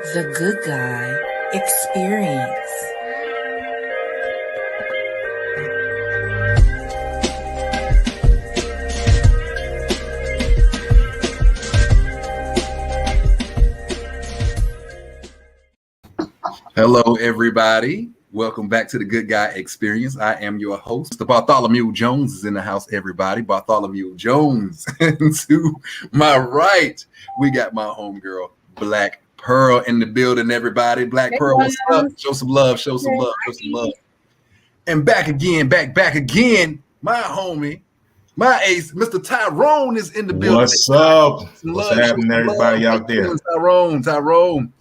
The Good Guy Experience. Hello, everybody. Welcome back to the Good Guy Experience. I am your host. Bartholomew Jones is in the house, everybody. Bartholomew Jones. And to my right, we got my homegirl, Black Pearl, in the building, everybody. Black Pearl, what's up? Show some love, show some love, show some love. And back again, back again, my homie, my ace, Mr. Tyrone is in the building. What's up? What's happening, everybody out there? Tyrone.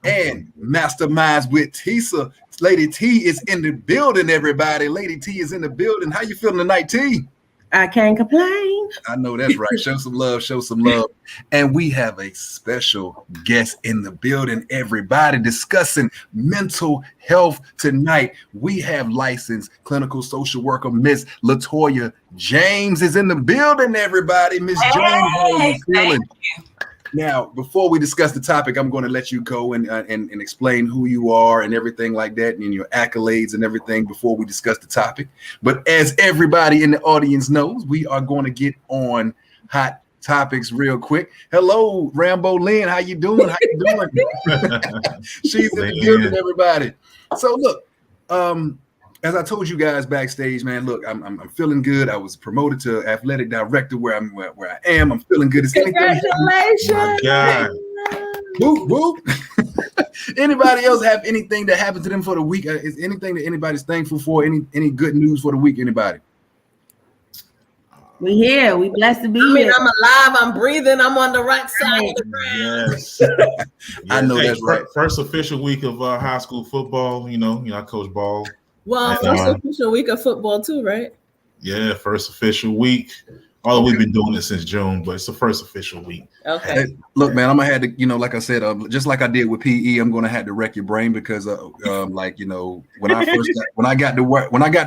And Masterminds with Tisa. Lady T is in the building, everybody. Lady T is in the building. How you feeling tonight, T? I can't complain. I know that's right. Show some love, show some love. And we have a special guest in the building, everybody, discussing mental health tonight. We have licensed clinical social worker Miss Latoya James is in the building, everybody. Miss James, how are you feeling? Now, before we discuss the topic, I'm going to let you go and explain who you are and everything like that and your accolades and everything before we discuss the topic. But as everybody in the audience knows, we are going to get on hot topics real quick. Hello, Rambo Lynn. How you doing? She's in the building, everybody. So look, as I told you guys backstage, man, look, I'm feeling good. I was promoted to athletic director where I am. I'm feeling good. Congratulations. Whoop, whoop. Anybody else have anything that happened to them for the week? Is anything that anybody's thankful for? Any good news for the week? Anybody? We here. We blessed to be here. I'm alive. I'm breathing. I'm on the right side of the ground. Yes. I know that's right. First official week of high school football. You know, I coach ball. Well, first official week of football too, right? Yeah, first official week. Although we've been doing it since June, but it's the first official week. Okay. Hey, look, man, I'm gonna have to, like I said, just like I did with PE, I'm gonna have to wreck your brain because, when I got to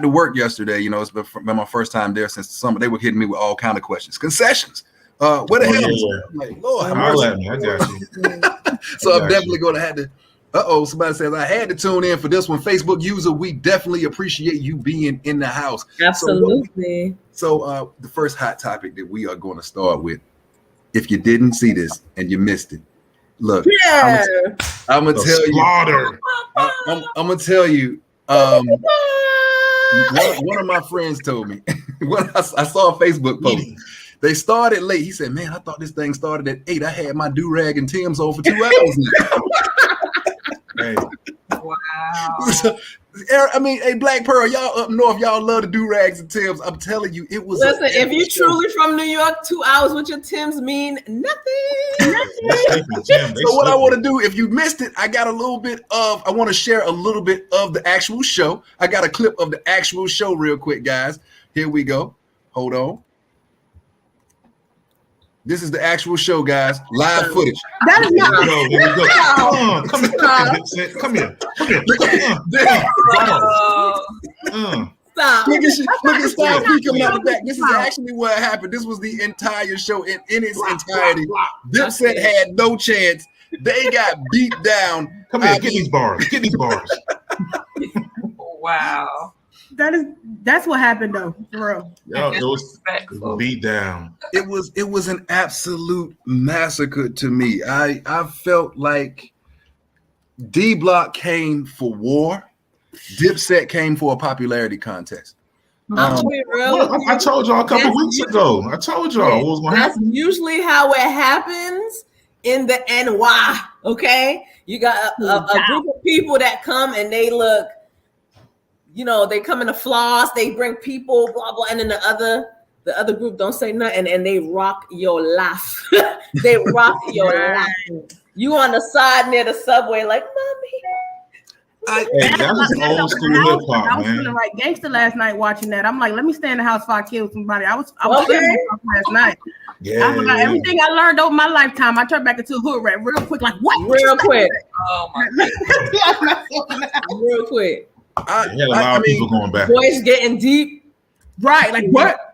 work yesterday, it's been my first time there since the summer. They were hitting me with all kind of questions, concessions. What the hell? Yeah. I'm like, Lord, I got you. So I'm definitely gonna have to. Somebody says I had to tune in for this one. Facebook user, we definitely appreciate you being in the house. Absolutely. So the first hot topic that we are going to start with, if you didn't see this and you missed it, look, Yeah. I'm gonna tell you. I'm gonna tell you. One of my friends told me when I saw a Facebook post. They started late. He said, "Man, I thought this thing started at 8. I had my do-rag and Tim's on for 2 hours now." Hey. Wow. Hey, Black Pearl, y'all up north, y'all love the do-rags and Tim's. I'm telling you, it was. Listen, if you truly from New York, 2 hours with your Tims mean nothing. So what I want to do, if you missed it, I want to share a little bit of the actual show. I got a clip of the actual show real quick, guys. Here we go. Hold on. This is the actual show, guys. Live footage. That is not. Here we go. Come here. Stop. Look at Style P coming out the back. This is actually what happened. This was the entire show in its entirety. Dipset had no chance. They got beat down. Come here, get these bars. Wow. That's what happened though, for real. Yo, it was beat down. It was an absolute massacre to me. I felt like D Block came for war. Dipset came for a popularity contest. I told y'all a couple weeks ago. I told y'all what was going to happen. That's usually how it happens in the NY. Okay, you got a group of people that come and they look. They come in a floss, they bring people, blah, blah, and then the other group don't say nothing and they rock your life. They rock your life. You on the side near the subway like, mommy. That was old school hip hop, man. I was feeling like gangster last night watching that. I'm like, let me stay in the house before I kill somebody. I was feeling last night. Yeah. I forgot everything I learned over my lifetime. I turned back into a hood rat real quick, like what? Real quick. Oh my God. Real quick. A lot of people going back. Voice getting deep. Right, like what?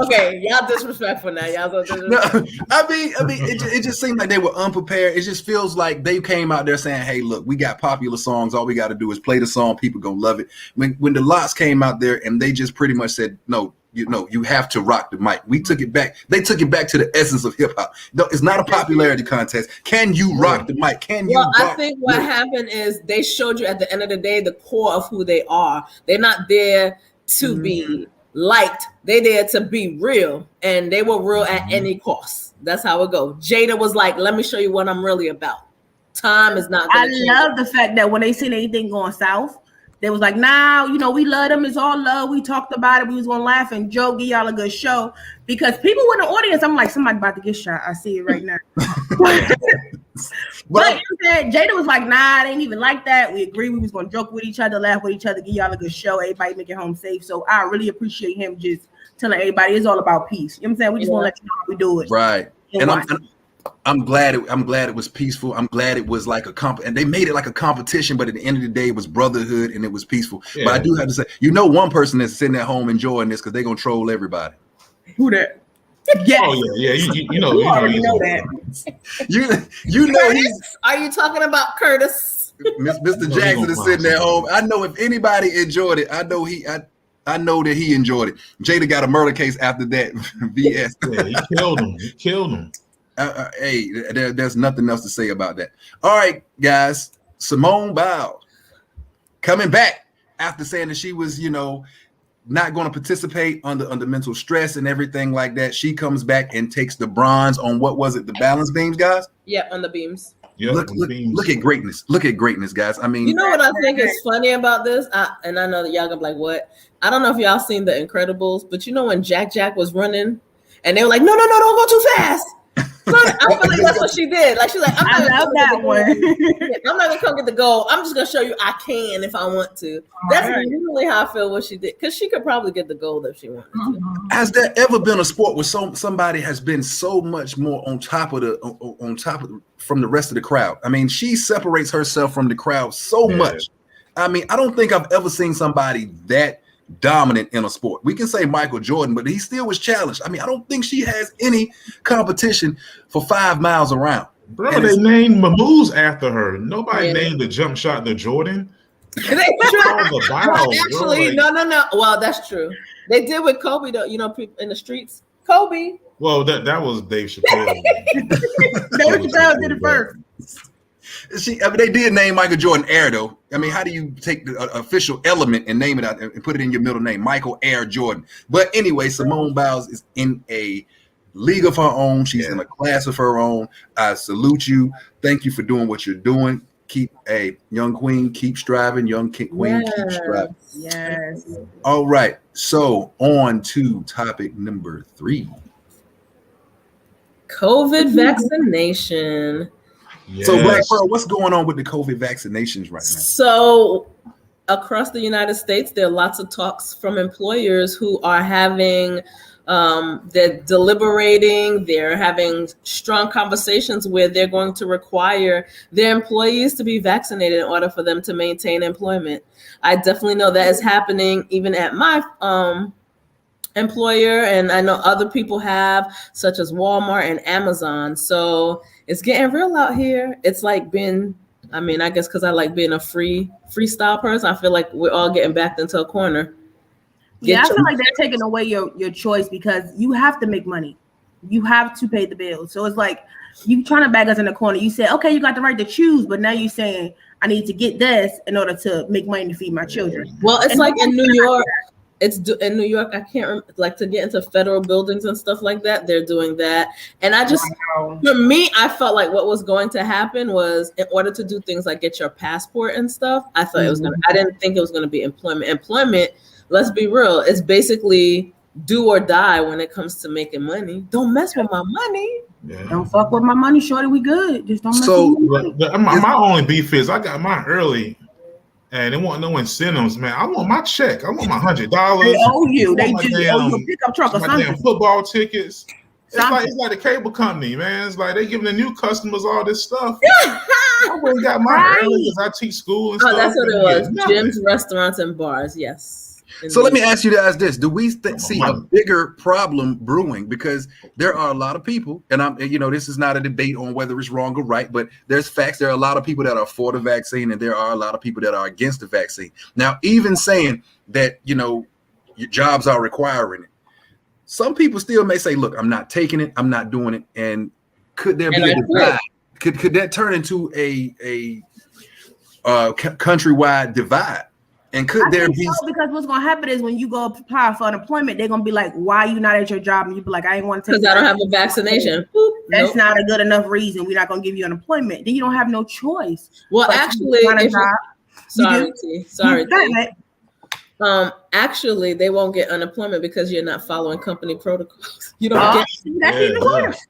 Okay, y'all disrespectful now. Y'all so disrespectful. No, I mean, it just seemed like they were unprepared. It just feels like they came out there saying, "Hey, look, we got popular songs. All we got to do is play the song. People gonna love it." When the Lots came out there and they just pretty much said, "No, you have to rock the mic." We took it back. They took it back to the essence of hip hop. No, it's not a popularity contest. Can you rock the mic? Can you? Well, I think what happened is they showed you at the end of the day the core of who they are. They're not there to be liked. They there to be real, and they were real at any cost. That's how it goes. Jada was like, "Let me show you what I'm really about." Time is not. I love the fact that when they seen anything going south, they was like, "Nah, we love them. It's all love. We talked about it. We was gonna laugh and joke, give y'all a good show." Because people in the audience, I'm like, somebody about to get shot. I see it right now. But Jada was like, "Nah, it ain't even like that. We agreed we was gonna joke with each other, laugh with each other, give y'all a good show. Everybody make it home safe." So I really appreciate him just telling everybody it's all about peace. You know what I'm saying? We just want to let you know how we do it. Right. And I'm glad it was peaceful. I'm glad it was like and they made it like a competition, but at the end of the day, it was brotherhood and it was peaceful. Yeah. But I do have to say, one person that's sitting at home enjoying this because they're gonna troll everybody. Who that? Yes. Oh yeah. You already know that. you know he's. Are you talking about Curtis? Mr. Jackson is sitting at home. I know if anybody enjoyed it, I know that he enjoyed it. Jada got a murder case after that. VS. Yeah, he killed him. Hey, there's nothing else to say about that. All right, guys. Simone Biles coming back after saying that she was, not going to participate under mental stress and everything like that. She comes back and takes the bronze on what was it? The balance beams, guys? Yeah, on the beams. Yep, look at greatness. Look at greatness, guys. I mean, you know what I think is funny about this? And I know that y'all gonna be like, what? I don't know if y'all seen The Incredibles, but when Jack was running and they were like, no, don't go too fast. So I feel like that's what she did. Like she's like, I'm not gonna come get the goal. I'm just gonna show you I can if I want to. That's literally how I feel what she did, because she could probably get the goal if she wanted to. Has there ever been a sport where somebody has been so much more on top of from the rest of the crowd? I mean, she separates herself from the crowd so much. I mean, I don't think I've ever seen somebody that dominant in a sport. We can say Michael Jordan, but he still was challenged. I mean, I don't think she has any competition for 5 miles around. Bro, they named Mammoose after her. Nobody named the jump shot to Jordan. Actually, no. Well, that's true. They did with Kobe, though. People in the streets. Kobe. Well, that was Dave Chappelle. Dave Chappelle did it first. They did name Michael Jordan Air, though. I mean, how do you take the official element and name it out and put it in your middle name, Michael Air Jordan? But anyway, Simone Biles is in a league of her own. She's in a class of her own. I salute you. Thank you for doing what you're doing. Keep a young queen, keep striving. Young queen, keep striving. Yes. All right. So on to topic number 3. COVID vaccination. Yes. So Black Pearl, what's going on with the COVID vaccinations right now? So across the United States, there are lots of talks from employers who are having, they're deliberating, they're having strong conversations where they're going to require their employees to be vaccinated in order for them to maintain employment. I definitely know that is happening even at my employer, and I know other people have, such as Walmart and Amazon. So it's getting real out here. It's like I guess because I like being a freestyle person, I feel like we're all getting backed into a corner. I feel like they're taking away your choice, because you have to make money. You have to pay the bills. So it's like you trying to back us in the corner. You say, okay, you got the right to choose, but now you're saying I need to get this in order to make money to feed my children. Well, it's like in New York. It's in New York. I can't remember, to get into federal buildings and stuff like that. They're doing that. And for me, I felt like what was going to happen was, in order to do things like get your passport and stuff, I thought I didn't think it was going to be employment. Employment, let's be real, it's basically do or die when it comes to making money. Don't mess with my money. Yeah. Don't fuck with my money, shorty. We good. Just don't mess with my money. My only beef is I got mine early. And they want no incentives, man. I want my check. I want my $100. They owe you. They just owe you a pickup truck or something. Damn football tickets. It's like a cable company, man. It's like they giving the new customers all this stuff. I went got mine early because I teach school and stuff. Oh, that's what it was. Gyms, restaurants, and bars. Yes. So let me ask you guys this: do we see a bigger problem brewing? Because there are a lot of people, and this is not a debate on whether it's wrong or right, but there's facts. There are a lot of people that are for the vaccine, and there are a lot of people that are against the vaccine. Now, even saying that, your jobs are requiring it, some people still may say, "Look, I'm not taking it. I'm not doing it." And could there be a divide? Could that turn into a countrywide divide? And could there be? So, because what's going to happen is when you go apply for unemployment, they're going to be like, "Why are you not at your job?" And you be like, "I ain't want to take." Because I don't have a vaccination. That's not a good enough reason. We're not going to give you unemployment. Then you don't have no choice. Well, actually, sorry. Actually, they won't get unemployment because you're not following company protocols. You don't get. That's even worse.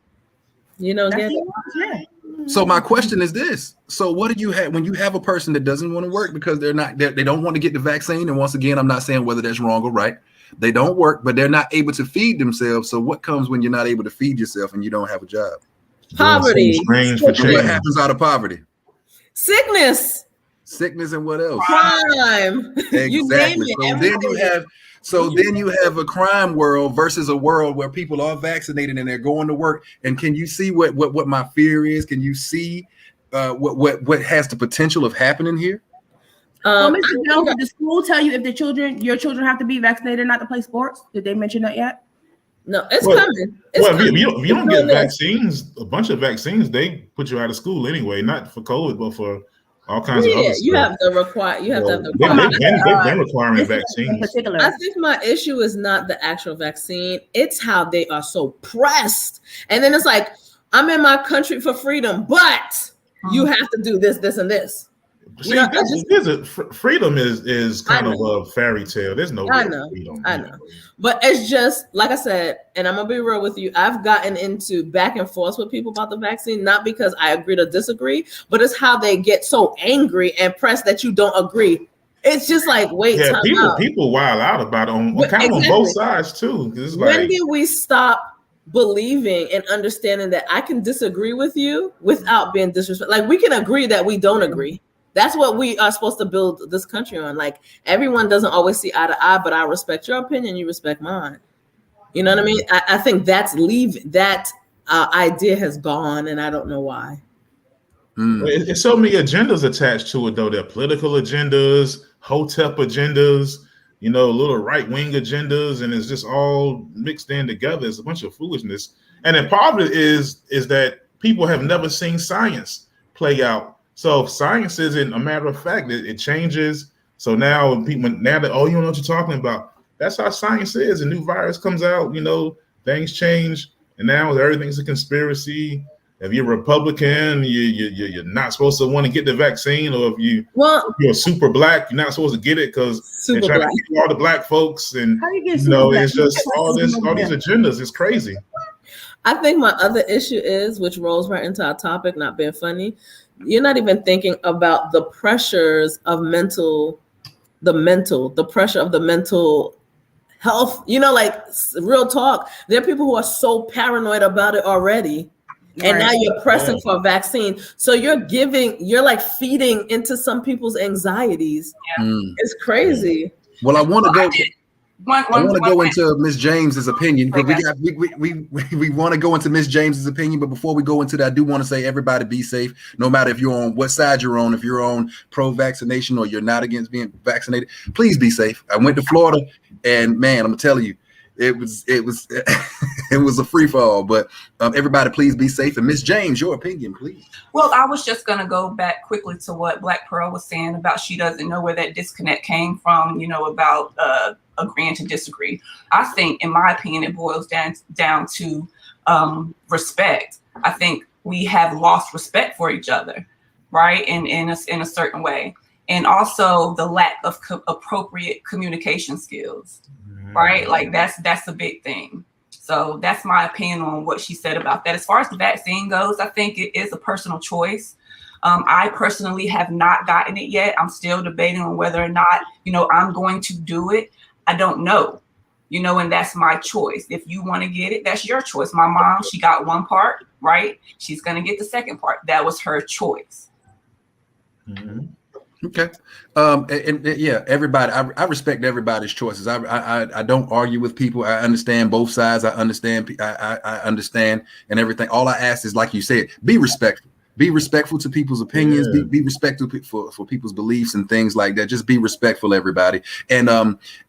You don't get it. So my question is this: so what do you have when you have a person that doesn't want to work because they don't want to get the vaccine? And once again, I'm not saying whether that's wrong or right. They don't work, but they're not able to feed themselves. So what comes when you're not able to feed yourself and you don't have a job? Poverty. What happens out of poverty? Sickness and what else? Crime. Exactly. Then you have a crime world versus a world where people are vaccinated and they're going to work. And can you see what my fear is? Can you see what has the potential of happening here? Mr. Jones, did the school tell you if your children have to be vaccinated not to play sports? Did they mention that yet? No, it's coming. If you don't get vaccines, a bunch of vaccines, they put you out of school anyway, not for COVID, but for all kinds of other stuff. You have to require. They've been requiring vaccines. I think my issue is not the actual vaccine; it's how they are so pressed. And then it's like, I'm in my country for freedom, but you have to do this, this, and this. See, freedom is kind of a fairy tale. There's no freedom. I know. But it's just, like I said, and I'm going to be real with you, I've gotten into back and forth with people about the vaccine, not because I agree to disagree, but it's how they get so angry and pressed that you don't agree. It's just like, wait, people wild out about it on both sides too. It's like, when did we stop believing and understanding that I can disagree with you without being disrespectful? Like, we can agree that we don't agree. That's what we are supposed to build this country on. Like, everyone doesn't always see eye to eye, but I respect your opinion, you respect mine. You know what I mean? I think that idea has gone, and I don't know why. It's so many agendas attached to it, though. They're political agendas, Hotep agendas, little right-wing agendas, and it's just all mixed in together. It's a bunch of foolishness. And then part of it is that people have never seen science play out. So science isn't a matter of fact. It changes. So now that, you don't know what you're talking about. That's how science is. A new virus comes out, things change. And now everything's a conspiracy. If you're Republican, you're not supposed to want to get the vaccine. Or if you're super black, you're not supposed to get it because they're trying to keep all the black folks. And, it's just all these agendas. It's crazy. I think my other issue is, which rolls right into our topic, not being funny, you're not even thinking about the pressures of the pressure of the mental health. Like, real talk. There are people who are so paranoid about it already. And now you're pressing for a vaccine. So you're like feeding into some people's anxieties. Yeah. It's crazy. Well, I want to go. I want to go into Miss James's opinion, but we want to go into Miss James's opinion. But before we go into that, I do want to say, everybody be safe, no matter if you're on what side you're on. If you're on pro-vaccination or you're not against being vaccinated, please be safe. I went to Florida, and man, I'm telling you, it was it was a free fall. But everybody, please be safe. And Miss James, your opinion, please. Well, I was just going to go back quickly to what Black Pearl was saying about she doesn't know where that disconnect came from. About agreeing to disagree. I think, in my opinion, it boils down to respect. I think we have lost respect for each other, right? In a certain way. And also the lack of appropriate communication skills, right? Like that's a big thing. So that's my opinion on what she said about that. As far as the vaccine goes, I think it is a personal choice. I personally have not gotten it yet. I'm still debating on whether or not, I'm going to do it. I don't know, and that's my choice. If you want to get it, that's your choice. My mom, she got one part, right? She's going to get the second part. That was her choice. Mm-hmm. Okay. And yeah, everybody, I respect everybody's choices. I don't argue with people. I understand both sides. I understand. I understand and everything. All I ask is, like you said, be respectful. Be respectful to people's opinions. Yeah. Be respectful for people's beliefs and things like that. Just be respectful, everybody. And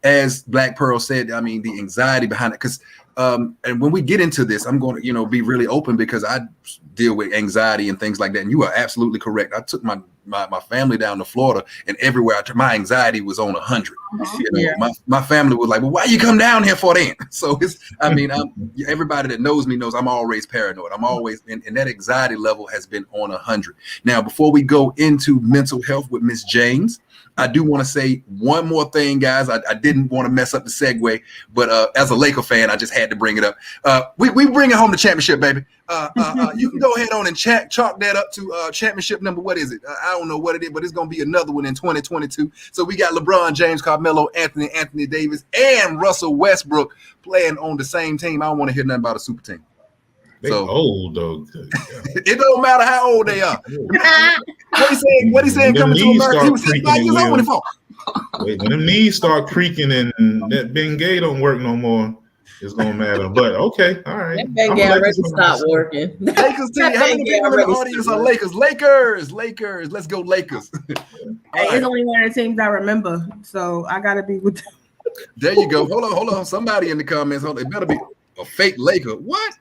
as Black Pearl said, I mean, the anxiety behind it, because and when we get into this, I'm going to, be really open, because I deal with anxiety and things like that. And you are absolutely correct. I took my family down to Florida, and everywhere my anxiety was on 100. My family was like, well, why you come down here for then? So everybody that knows me knows I'm always paranoid. I'm always, and that anxiety level has been on 100. Now, before we go into mental health with Miss James, I do want to say one more thing, guys. I didn't want to mess up the segue, but as a Laker fan, I just had to bring it up. We bring it home to championship, baby. You can go ahead on and chalk that up to championship number. What is it? I don't know what it is, but it's going to be another one in 2022. So we got LeBron James, Carmelo Anthony Davis, and Russell Westbrook playing on the same team. I don't want to hear nothing about a super team. They old though. It don't matter how old they are. What he saying coming to America? He was 65 years old when he fought. Wait, when them knees start creaking and that Bengay don't work no more, it's gonna matter. But okay, all right. That Bengay already stopped working. Lakers team. How many people in the audience are Lakers? Lakers. Let's go Lakers. It's only one of the teams I remember, so I gotta be with them. There you go. Hold on. Somebody in the comments. It better be a fake Laker. What?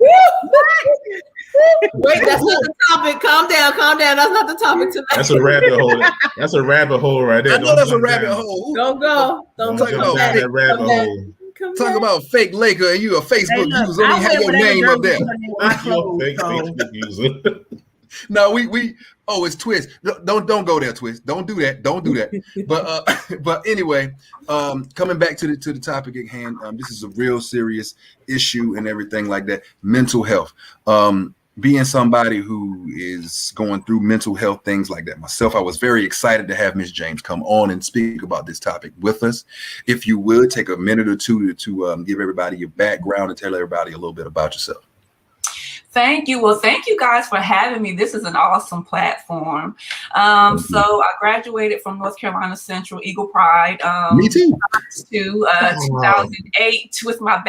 Wait, that's not the topic. Calm down. That's not the topic tonight. That's a rabbit hole. That's a rabbit hole right there. I know that's a rabbit hole. Don't go. Don't jump down that rabbit hole. Talk about fake Laker and you a Facebook user. Only have your name up there. You're a fake Facebook user. No, it's Twist. Don't go there, Twist. Don't do that. But anyway, coming back to the topic at hand, this is a real serious issue and everything like that. Mental health. Being somebody who is going through mental health things like that myself, I was very excited to have Miss James come on and speak about this topic with us. If you would take a minute or two to give everybody your background and tell everybody a little bit about yourself. Thank you. Well, thank you guys for having me. This is an awesome platform. So I graduated from North Carolina Central Eagle Pride. Me too. 2008 with my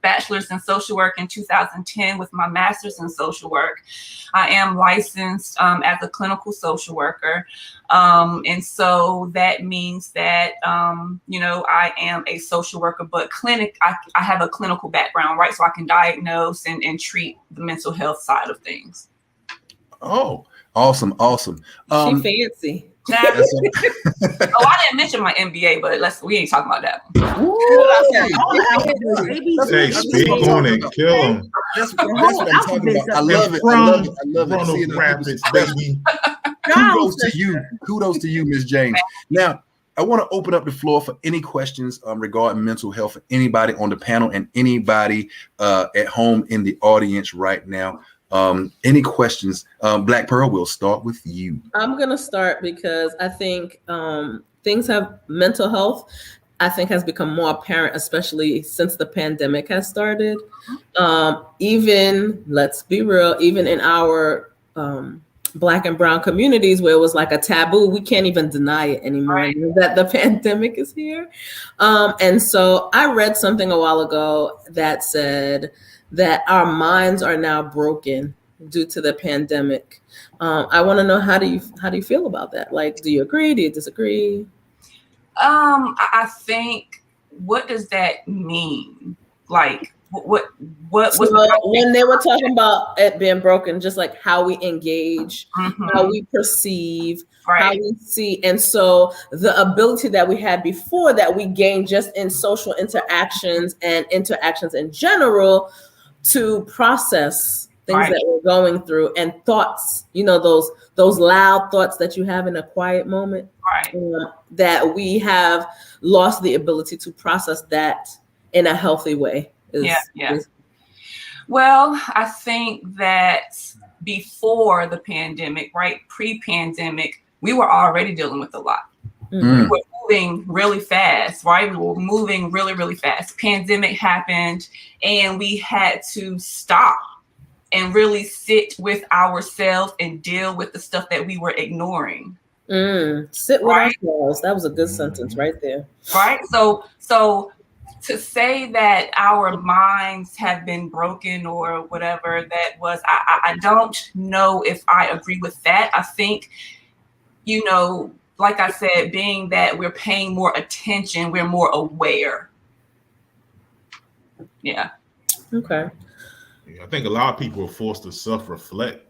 bachelor's in social work, in 2010 with my master's in social work. I am licensed as a clinical social worker. And so that means that, I am a social worker, but I have a clinical background, right? So I can diagnose and treat the mental health side of things. Oh, awesome. She fancy. I didn't mention my MBA, but we ain't talking about that. Hey, speak on it, kill him. That's what I'm talking about. I love it. I love it. Rapids, baby. Kudos to you, Miss James. Now, I want to open up the floor for any questions regarding mental health for anybody on the panel and anybody at home in the audience right now. Any questions? Black Pearl, we'll start with you. I'm going to start because I think mental health, I think, has become more apparent, especially since the pandemic has started. Even, let's be real, even in our Black and brown communities where it was like a taboo, we can't even deny it anymore, right, that the pandemic is here. And so I read something a while ago that said that our minds are now broken due to the pandemic. I want to know, how do you feel about that? Like, do you agree? Do you disagree? I think, what does that mean? Like, what was when they were talking about it being broken, just like how we engage, how we perceive, right, how we see. And so the ability that we had before that we gained just in social interactions and interactions in general to process things, right, that we're going through, and thoughts, those loud thoughts that you have in a quiet moment, right, that we have lost the ability to process that in a healthy way. Well, I think that before the pandemic, right, pre-pandemic, we were already dealing with a lot. We were moving really fast, right? We were moving really, really fast. Pandemic happened and we had to stop and really sit with ourselves and deal with the stuff that we were ignoring. Sit with ourselves. That was a good sentence right there. Right. So to say that our minds have been broken or whatever that was, I don't know if I agree with that. I think, like I said, being that we're paying more attention, we're more aware. Yeah. Okay. I think a lot of people are forced to self-reflect,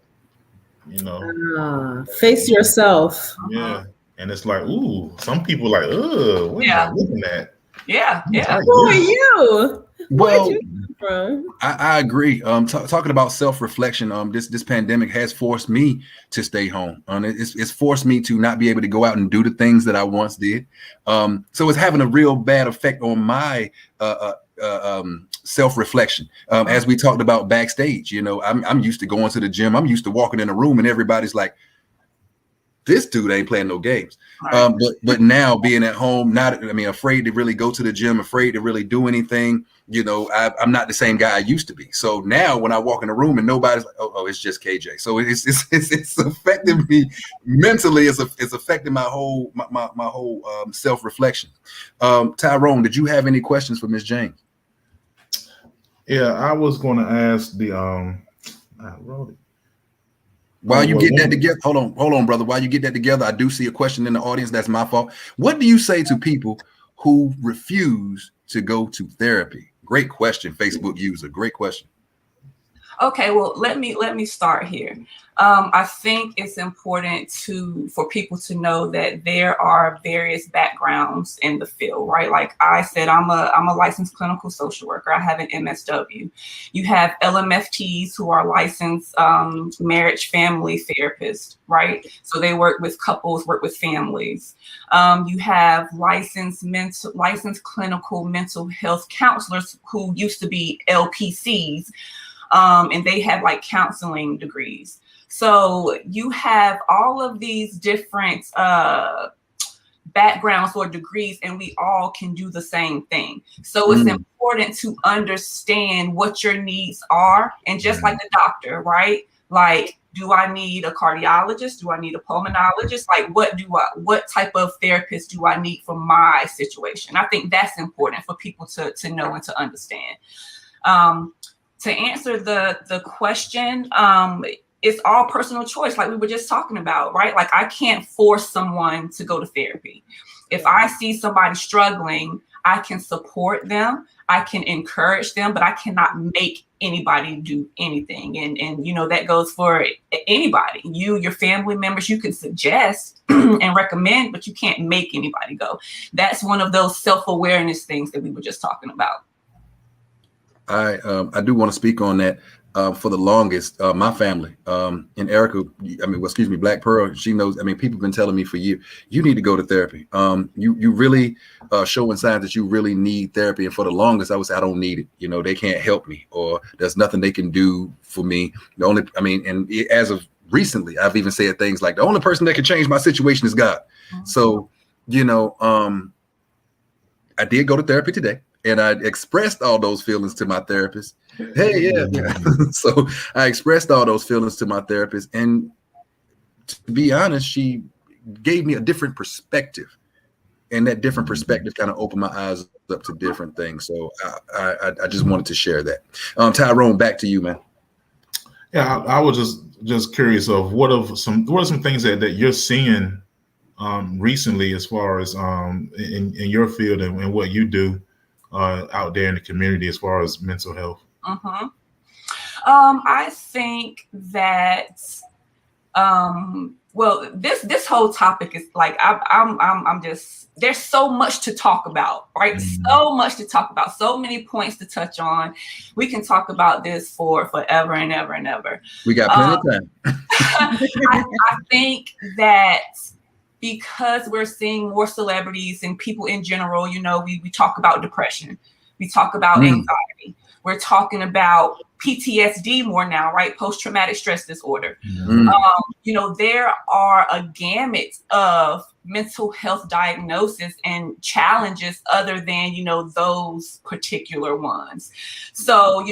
face yourself. Yeah. And it's like, ooh, some people like, what am I looking at? Yeah. Who are you? Well, Where'd you come from? I agree. Talking about self-reflection, this pandemic has forced me to stay home. It's forced me to not be able to go out and do the things that I once did. So it's having a real bad effect on my self-reflection. As we talked about backstage, I'm used to going to the gym. I'm used to walking in a room and everybody's like, this dude ain't playing no games. Right. But now being at home, afraid to really go to the gym, afraid to really do anything. I'm not the same guy I used to be. So now when I walk in the room and nobody's like, oh, it's just KJ. So it's affecting me mentally. It's affecting my whole self-reflection. Tyrone, did you have any questions for Miss James? Yeah, I was going to ask I wrote it. While you get that together, hold on, brother. While you get that together, I do see a question in the audience. That's my fault. What do you say to people who refuse to go to therapy? Great question, Facebook user. Great question. Okay, well, let me start here. I think it's important for people to know that there are various backgrounds in the field, right? Like I said, I'm a licensed clinical social worker. I have an MSW. You have LMFTs who are licensed marriage family therapists, right? So they work with couples, work with families. You have licensed clinical mental health counselors who used to be LPCs. And they have like counseling degrees. So you have all of these different backgrounds or degrees, and we all can do the same thing. So it's important to understand what your needs are. And just like the doctor, right? Like, do I need a cardiologist? Do I need a pulmonologist? Like, what type of therapist do I need for my situation? I think that's important for people to know and to understand. To answer the question, it's all personal choice, like we were just talking about, right? Like I can't force someone to go to therapy. If I see somebody struggling, I can support them, I can encourage them, but I cannot make anybody do anything. And that goes for anybody. Your family members, you can suggest and recommend, but you can't make anybody go. That's one of those self-awareness things that we were just talking about. I do want to speak on that. For the longest, my family and Erica, Black Pearl, she knows. People have been telling me for years, you need to go to therapy. You really showing signs that you really need therapy. And for the longest, I would say I don't need it. They can't help me, or there's nothing they can do for me. As of recently, I've even said things like the only person that can change my situation is God. So, I did go to therapy today. And I expressed all those feelings to my therapist. Hey, yeah. So I expressed all those feelings to my therapist. And to be honest, she gave me a different perspective. And that different perspective kind of opened my eyes up to different things. So I just wanted to share that. Tyrone, back to you, man. Yeah, I was just curious of what are some things that you're seeing recently as far as in your field and what you do out there in the community as far as mental health? I think that this whole topic is like I'm just, there's so much to talk about, right? So much to talk about, so many points to touch on. We can talk about this for forever and ever and ever. We got plenty of time. I think that because we're seeing more celebrities and people in general, we talk about depression, we talk about anxiety, we're talking about PTSD more now, right? Post-traumatic stress disorder. There are a gamut of mental health diagnosis and challenges other than, those particular ones. So,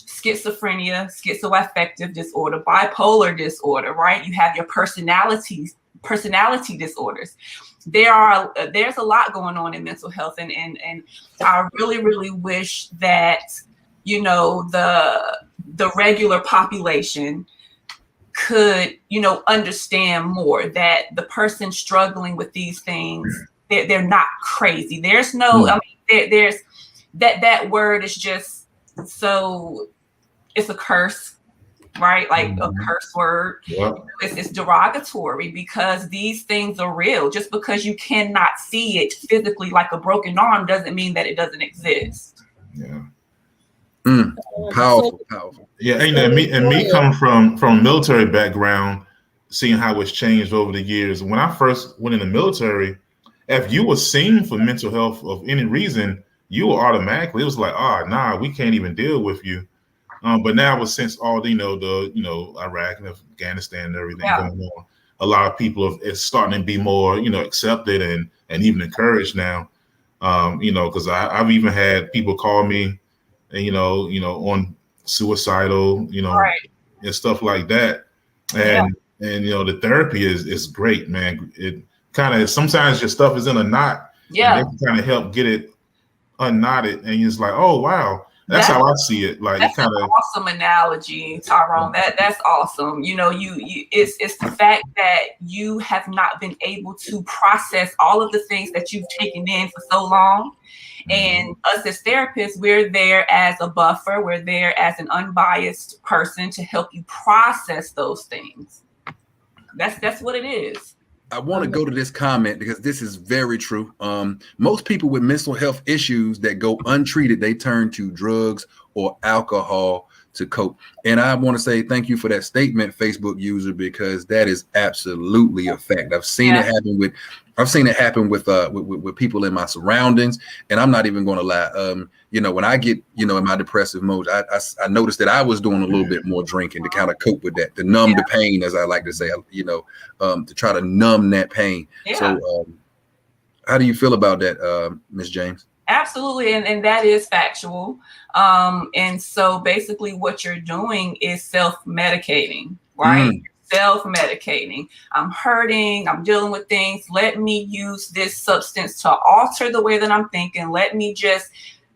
schizophrenia, schizoaffective disorder, bipolar disorder, right? You have your personality personality disorders. There's a lot going on in mental health, and I really wish that, you know, the regular population could, you know, understand more that the person struggling with these things, they're not crazy. There's no, I mean, there's that word is just so, it's a curse, right? Like a curse word. Yeah. It's derogatory because these things are real. Just because you cannot see it physically, like a broken arm, doesn't mean that it doesn't exist. Yeah. Powerful. Yeah, and me coming from military background, seeing how it's changed over the years. When I first went in the military, if you were seen for mental health of any reason, you were automatically, it was like, nah, we can't even deal with you. But now, since all the Iraq and Afghanistan and everything going on, a lot of people it's starting to be more, you know, accepted and even encouraged now. Because I've even had people call me, and you know, on suicidal, and stuff like that. And you know, the therapy is great, man. It kind of, sometimes your stuff is in a knot. Yeah. And they kind of help get it unknotted, and it's like, oh wow. That's how I see it. Like, that's an awesome analogy, Tyrone. That's awesome. You know, it's the fact that you have not been able to process all of the things that you've taken in for so long. And us as therapists, we're there as a buffer. We're there as an unbiased person to help you process those things. That's what it is. I want to go to this comment because this is very true. Most people with mental health issues that go untreated, they turn to drugs or alcohol to cope. And I want to say thank you for that statement, Facebook user, because that is absolutely a fact. I've seen it happen with people in my surroundings, and I'm not even going to lie. When I get, in my depressive mode, I noticed that I was doing a little bit more drinking to kind of cope with that, to numb the pain, as I like to say, to try to numb that pain. Yeah. So how do you feel about that, Ms. James? Absolutely. And that is factual. And so basically what you're doing is self-medicating, right? Self-medicating. I'm hurting. I'm dealing with things. Let me use this substance to alter the way that I'm thinking. Let me just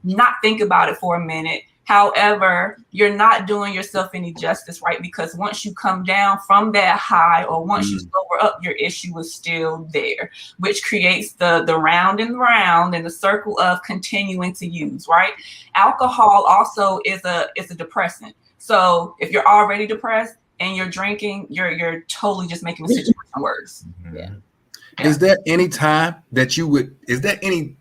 not think about it for a minute. However, you're not doing yourself any justice, right? Because once you come down from that high, or once you sober up, your issue is still there, which creates the round and round and the circle of continuing to use, right? Alcohol also is a depressant. So if you're already depressed and you're drinking, you're totally just making the situation worse. Yeah. Is there any time that is there any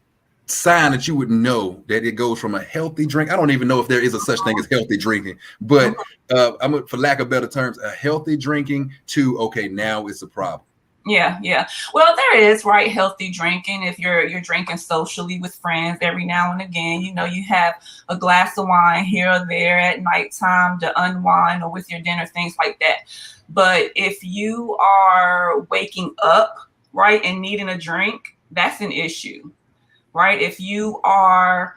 sign that you would know that it goes from a healthy drink? I don't even know if there is a such thing as healthy drinking, but for lack of better terms, a healthy drinking to, okay, now it's a problem. Yeah. Well, there is, right, healthy drinking. If you're drinking socially with friends every now and again, you have a glass of wine here or there at nighttime to unwind, or with your dinner, things like that. But if you are waking up, right, and needing a drink, that's an issue. Right? If you are,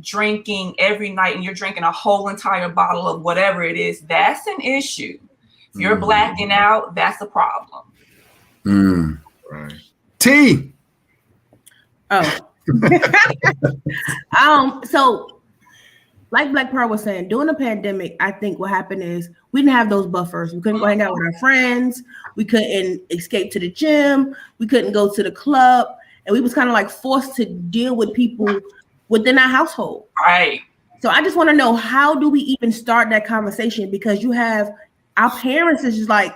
drinking every night and you're drinking a whole entire bottle of whatever it is, that's an issue. If you're blacking out, that's a problem. Right. T. So like Black Pearl was saying, during the pandemic, I think what happened is we didn't have those buffers. We couldn't go hang out with our friends. We couldn't escape to the gym. We couldn't go to the club. And we was kind of like forced to deal with people within our household. Right. So I just want to know, how do we even start that conversation? Because you have our parents is just like,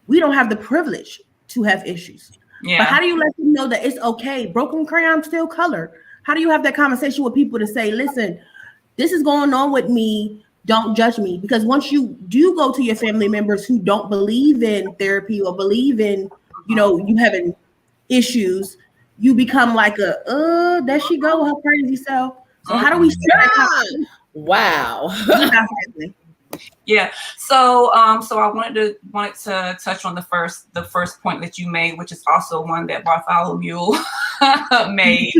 we don't have the privilege to have issues. Yeah. But how do you let them know that it's okay? Broken crayon still color. How do you have that conversation with people to say, listen, this is going on with me. Don't judge me. Because once you do go to your family members who don't believe in therapy or believe in, you having issues, you become like there she go with her crazy self. So how do we start? Wow. Yeah. So I wanted to touch on the first point that you made, which is also one that Bartholomew made,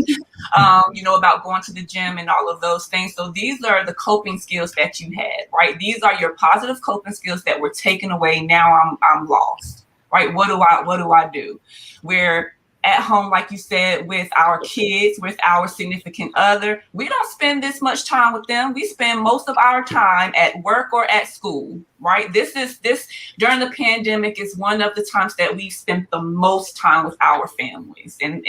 about going to the gym and all of those things. So these are the coping skills that you had, right? These are your positive coping skills that were taken away. Now I'm lost. right? What do I do? We're at home, like you said, with our kids, with our significant other. We don't spend this much time with them. We spend most of our time at work or at school, right? This during the pandemic is one of the times that we've spent the most time with our families. And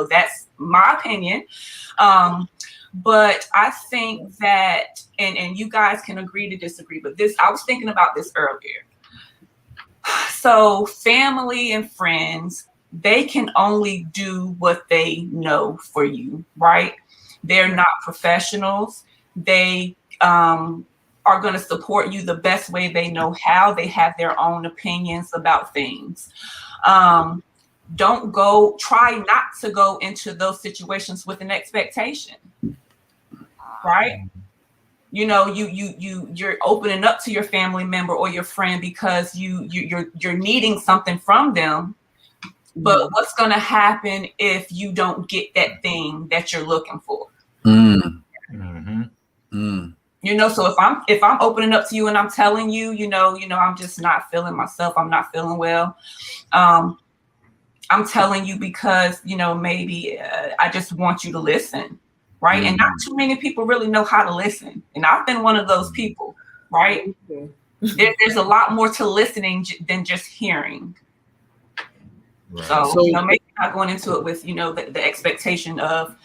that's my opinion. But I think that, and you guys can agree to disagree, but I was thinking about this earlier. So family and friends, they can only do what they know for you, right? They're not professionals. They are going to support you the best way they know how. They have their own opinions about things. Try not to go into those situations with an expectation, right? You're opening up to your family member or your friend because you're needing something from them. But what's going to happen if you don't get that thing that you're looking for? Mm-hmm. So if I'm opening up to you and I'm telling you, I'm just not feeling myself. I'm not feeling well. I'm telling you because, maybe I just want you to listen, right? And not too many people really know how to listen. And I've been one of those people, right? There's a lot more to listening than just hearing. Right. So maybe not going into it with, the expectation of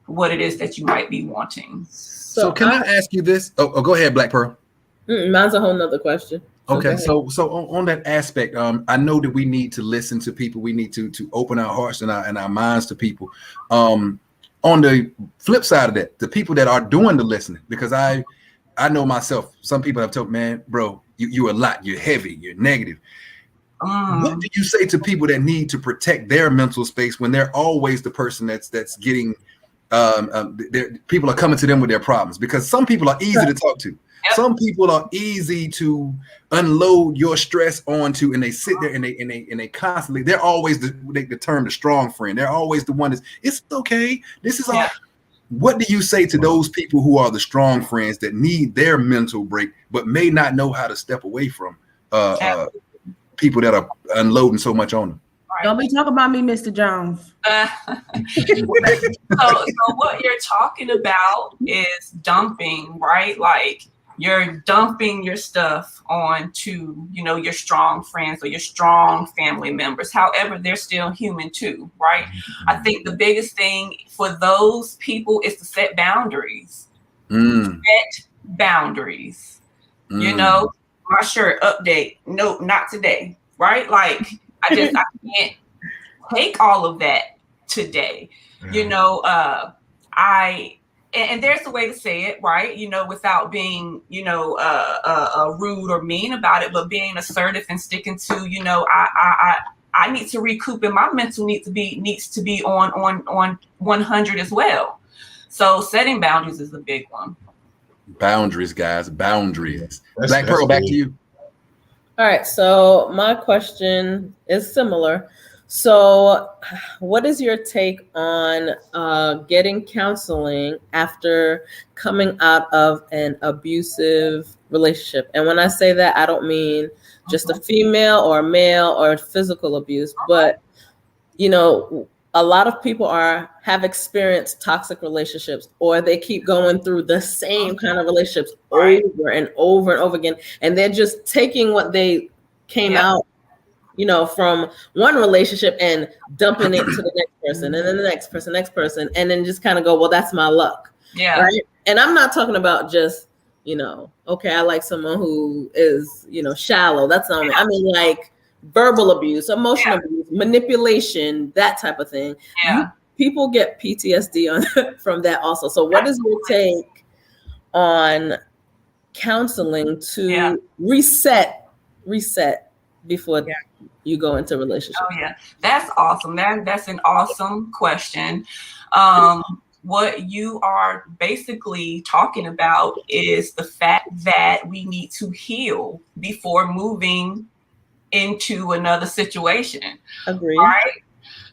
what it is that you might be wanting. So can I ask you this? Oh, go ahead, Black Pearl. Mine's a whole nother question. Okay, so on that aspect, I know that we need to listen to people. We need to open our hearts and our minds to people. On the flip side of that, the people that are doing the listening, because I know myself, some people have told, man, bro, you're a lot, you're heavy, you're negative. What do you say to people that need to protect their mental space when they're always the person that's getting people are coming to them with their problems? Because some people are easy to talk to. Yep. Some people are easy to unload your stress onto, and they sit there and they constantly, they're always the term the strong friend. They're always the one it's okay. This is all. What do you say to those people who are the strong friends that need their mental break but may not know how to step away from people that are unloading so much on them? Don't be talking about me, Mr. Jones. So what you're talking about is dumping, right? Like you're dumping your stuff onto, your strong friends or your strong family members. However, they're still human too, right? I think the biggest thing for those people is to set boundaries. Set boundaries. My shirt update. Nope, not today. Right? Like I can't take all of that today. And there's a way to say it, right? Without being, rude or mean about it, but being assertive and sticking to, I need to recoup, and my mental needs to be on 100 as well. So setting boundaries is a big one. Boundaries, guys, boundaries. Black Pearl, back to you. All right, so my question is similar. So what is your take on getting counseling after coming out of an abusive relationship? And when I say that, I don't mean just a female or a male or physical abuse, but, a lot of people have experienced toxic relationships, or they keep going through the same kind of relationships over and over and over again. And they're just taking what they came out, from one relationship and dumping it to the next person and then the next person, and then just kind of go, well, that's my luck. Yeah. Right. And I'm not talking about just, okay, I like someone who is, shallow. That's not me. I mean, like verbal abuse, emotional abuse, manipulation, that type of thing. Yeah. People get PTSD from that also. So what is your take on counseling to reset before you go into a relationship? Oh yeah, that's awesome. That's an awesome question. What you are basically talking about is the fact that we need to heal before moving into another situation. Agree. Right?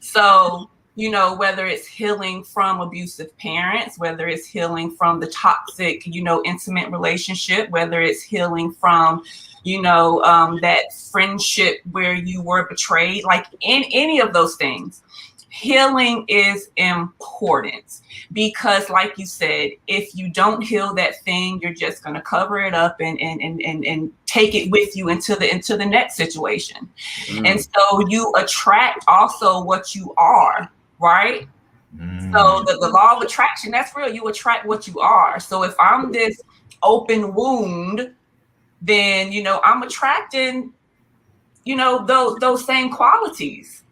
So you know, whether it's healing from abusive parents, whether it's healing from the toxic, you know, intimate relationship, whether it's healing from, you know, that friendship where you were betrayed, like in any of those things. Healing is important because, like you said, if you don't heal that thing, you're just going to cover it up and take it with you into the next situation. And so you attract also what you are, right? So the law of attraction, that's real. You attract what you are. So if I'm this open wound, then, you know, I'm attracting, you know, those same qualities.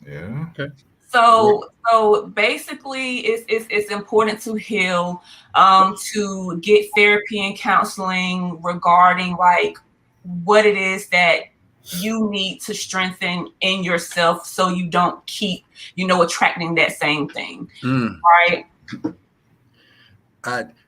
Yeah. Okay. So basically, it's important to heal, to get therapy and counseling regarding like what it is that you need to strengthen in yourself, so you don't keep, you know, attracting that same thing, right?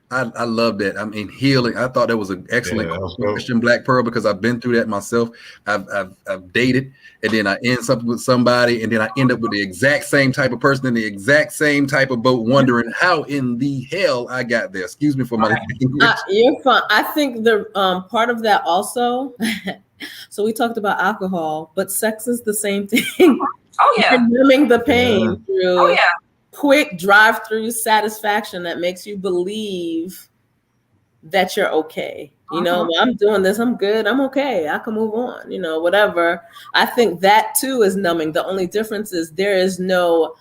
I love that. I mean, healing. I thought that was an excellent question, Black Pearl, because I've been through that myself. I've dated, and then I end something with somebody, and then I end up with the exact same type of person in the exact same type of boat, wondering how in the hell I got there. Excuse me for my language. You're fine. I think the part of that also. So we talked about alcohol, but sex is the same thing. Oh yeah, numbing the pain through. Oh yeah. Quick drive-through satisfaction that makes you believe that you're okay. You know, well, I'm doing this, I'm good, I'm okay, I can move on, you know, whatever. I think that too is numbing. The only difference is there is no,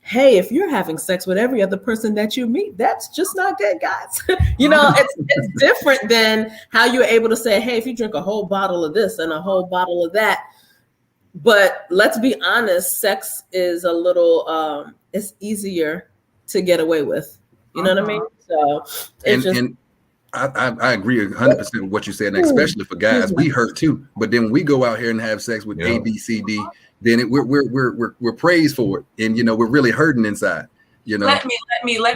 hey, if you're having sex with every other person that you meet, that's just not good, guys. You know, it's different than how you're able to say, hey, if you drink a whole bottle of this and a whole bottle of that. But let's be honest, sex is a little, it's easier to get away with. You know what I mean? So and I agree 100% with what you said, and especially for guys, we hurt too. But then when we go out here and have sex with A, B, C, D, then we're praised for it, and you know we're really hurting inside. You know. Let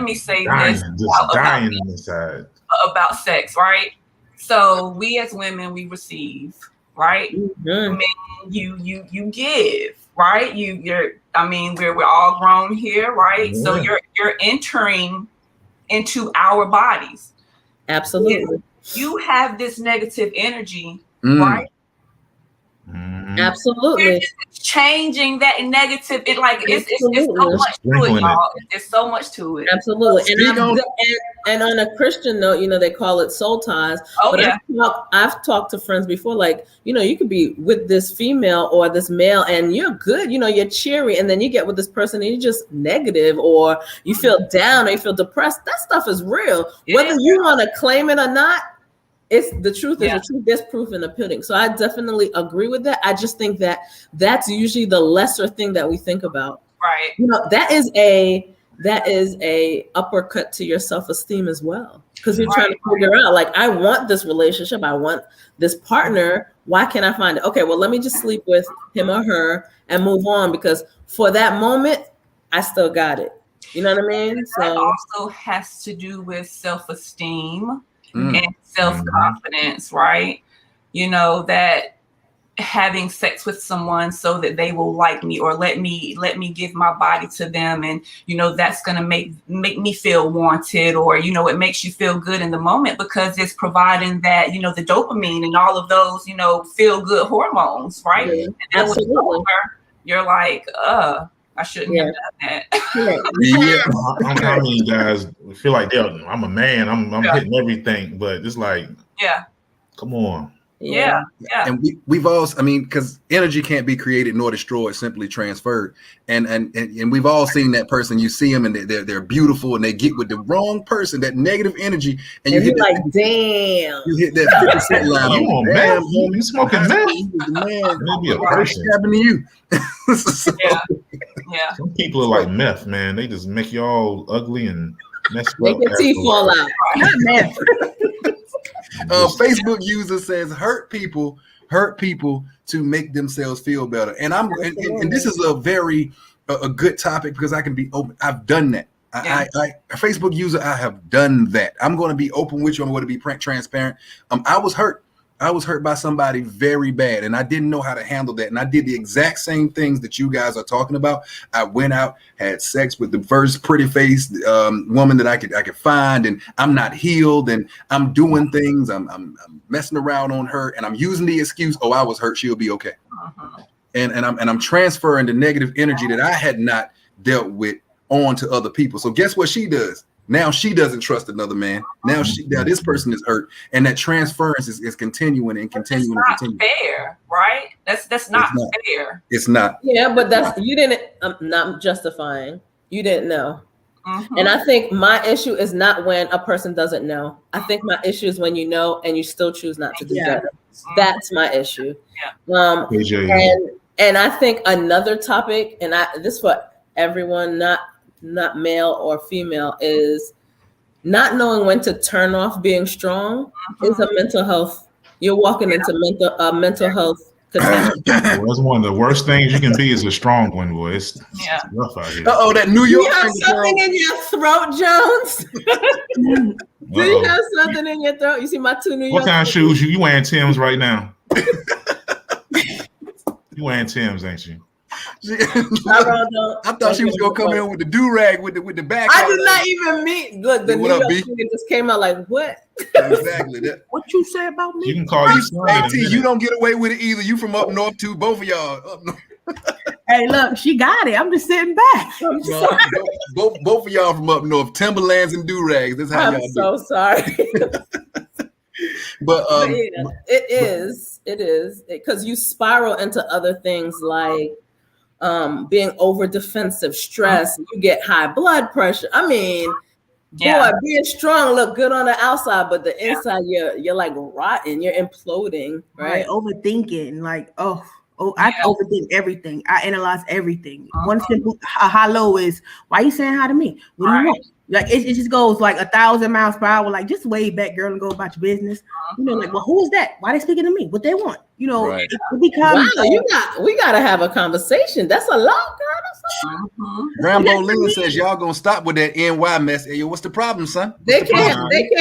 me say dying, this dying inside about sex, right? So we as women, we receive, right? Men, you give, right? We're all grown here, right? So you're entering into our bodies. Absolutely. You have this negative energy, right? Absolutely. It's changing that negative. It's so much to it, y'all. There's so much to it. Absolutely. And on a Christian note, you know, they call it soul ties. I've talked to friends before, like, you know, you could be with this female or this male and you're good, you know, you're cheery, and then you get with this person and you're just negative, or you feel down or you feel depressed. That stuff is real. Whether you want to claim it or not, it's the truth is the truth. There's proof in the pudding. So I definitely agree with that. I just think that that's usually the lesser thing that we think about. Right. You know, that is a uppercut to your self-esteem as well. Because you're trying to figure out, like, I want this relationship. I want this partner. Why can't I find it? Okay, well, let me just sleep with him or her and move on, because for that moment, I still got it. You know what I mean? So that also has to do with self-esteem and self-confidence, right? You know, that having sex with someone so that they will like me, or let me give my body to them, and you know that's gonna make me feel wanted, or you know it makes you feel good in the moment because it's providing that, you know, the dopamine and all of those, you know, feel good hormones, right? And then absolutely. when it's over, you're like, I shouldn't have done I that. mean, guys feel like I'm a man. I'm hitting everything, but it's like, come on. Yeah. And we've all, I mean, because energy can't be created nor destroyed, simply transferred. And we've all seen that person. You see them and they're beautiful, and they get with the wrong person, that negative energy, and you hit like, damn. You hit that 50% line. You on meth? You smoking meth? Man, maybe a person. What happened to you? Some people are like meth, man. They just make you all ugly and messed up. Make your teeth fall out. Not meth. Facebook user says hurt people to make themselves feel better, and and this is a good topic because I can be open. I've done that. I a Facebook user, I have done that. I'm going to be open with you. I'm going to be transparent. I was hurt I was hurt by somebody very bad, and I didn't know how to handle that. And I did the exact same things that you guys are talking about. I went out, had sex with the first pretty faced woman that I could find, and I'm not healed, and I'm doing things. I'm messing around on her, and I'm using the excuse, "Oh, I was hurt. She'll be okay." And I'm transferring the negative energy that I had not dealt with on to other people. So guess what she does? Now she doesn't trust another man. Now this person is hurt, and that transference is continuing and continuing and continuing. Fair, right? That's not fair. It's not. Yeah, but you didn't. I'm not justifying. You didn't know. And I think my issue is not when a person doesn't know. I think my issue is when you know and you still choose not to do better. That's my issue. And I think another topic, and this for everyone, not male or female, is not knowing when to turn off being strong is a mental health. You're walking into mental health. That's one of the worst things you can be is a strong one, boy. It's rough out here. That New York. You have something in your throat, Jones? Do you have something in your throat? You see my 2 New York. What kind of shoes you wearing? Timbs right now? You wearing Timbs, ain't you? I thought she was gonna come in with the do-rag with the back. I did not even mean. Look, the New York nigga just came out like, what? Exactly. What you say about me? You can call you son. You don't get away with it either. You from up north too, both of y'all. Up north. Hey, look, she got it. I'm just sitting back. Both of y'all from up north, Timberlands and do-rags. That's how y'all do. I'm so sorry. But yeah, it is because you spiral into other things like being over defensive, stress. You get high blood pressure. I mean, boy, being strong look good on the outside, but the inside you're like rotten. You're imploding, right? Overthinking, like I overthink everything. I analyze everything. One simple hello is, why you saying hi to me? What do you want? Like it just goes like 1,000 miles per hour. Like just way back, girl, and go about your business. You know, like, well, who is that? Why they speaking to me? What they want? You know, it becomes. Wow, we gotta have a conversation. That's a lot, girl. That's a lot. Rambo Lena says y'all gonna stop with that NY mess. Hey, what's the problem, son? They can't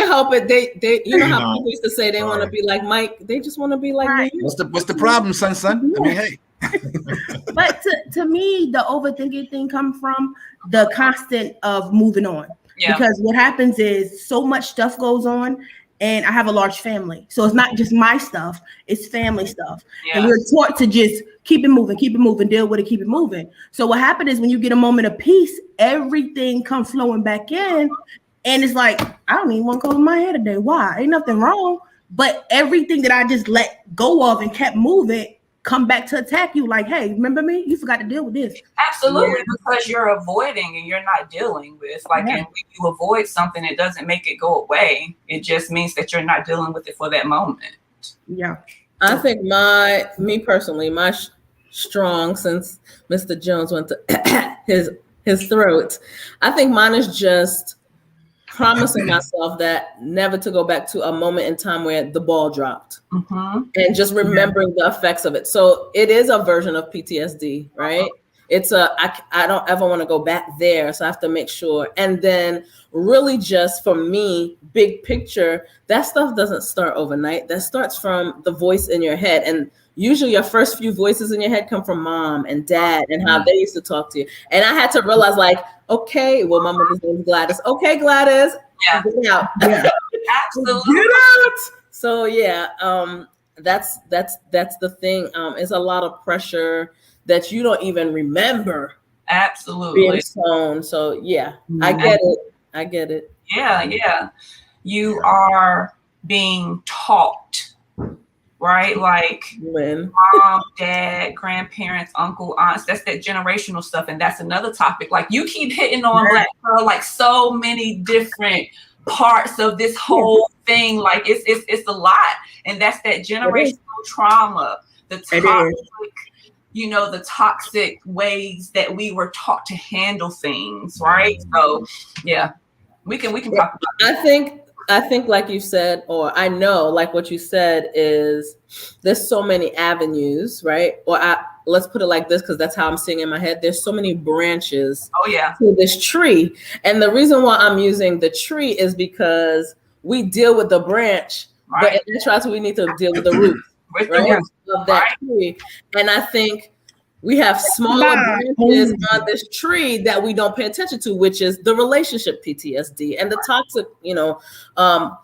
help it. They you know how people used to say they want to be like Mike. They just want to be like me. What's the problem, son? I mean, hey. But to me, the overthinking thing comes from the constant of moving on. Because what happens is so much stuff goes on, and I have a large family. So it's not just my stuff, it's family stuff. And we're taught to just keep it moving, deal with it, keep it moving. So what happens is when you get a moment of peace, everything comes flowing back in. And it's like, I don't even want to go in my head today. Why? Ain't nothing wrong. But everything that I just let go of and kept moving come back to attack you like, hey, remember me? You forgot to deal with this. Absolutely, because you're avoiding and you're not dealing with. Like, and when you avoid something, it doesn't make it go away. It just means that you're not dealing with it for that moment. Yeah. I think me personally, my strong, since Mr. Jones went to his throat, I think mine is just promising myself that never to go back to a moment in time where the ball dropped and just remembering the effects of it. So it is a version of PTSD, right? It's I don't ever want to go back there. So I have to make sure. And then really just for me, big picture, that stuff doesn't start overnight. That starts from the voice in your head. And usually your first few voices in your head come from mom and dad and how they used to talk to you. And I had to realize like, okay, well, my mother's name is Gladys. Okay, Gladys, get out. Yeah. Absolutely. Get out. So that's the thing. It's a lot of pressure that you don't even remember. Absolutely. Being sown. So I get it. Yeah. You are being taught, right? Like mom, dad, grandparents, uncle, aunts. That's that generational stuff, and that's another topic. Like you keep hitting on Black Pearl, like so many different parts of this whole thing. Like it's a lot, and that's that generational trauma, the toxic, the toxic ways that we were taught to handle things, right? So we can talk about that. I think like you said, or I know like what you said is there's so many avenues, right? Or let's put it like this, because that's how I'm seeing in my head. There's so many branches to this tree. And the reason why I'm using the tree is because we deal with the branch But in actuality, we need to deal with the roots, right, of that tree. And I think we have smaller branches on this tree that we don't pay attention to, which is the relationship PTSD and the toxic,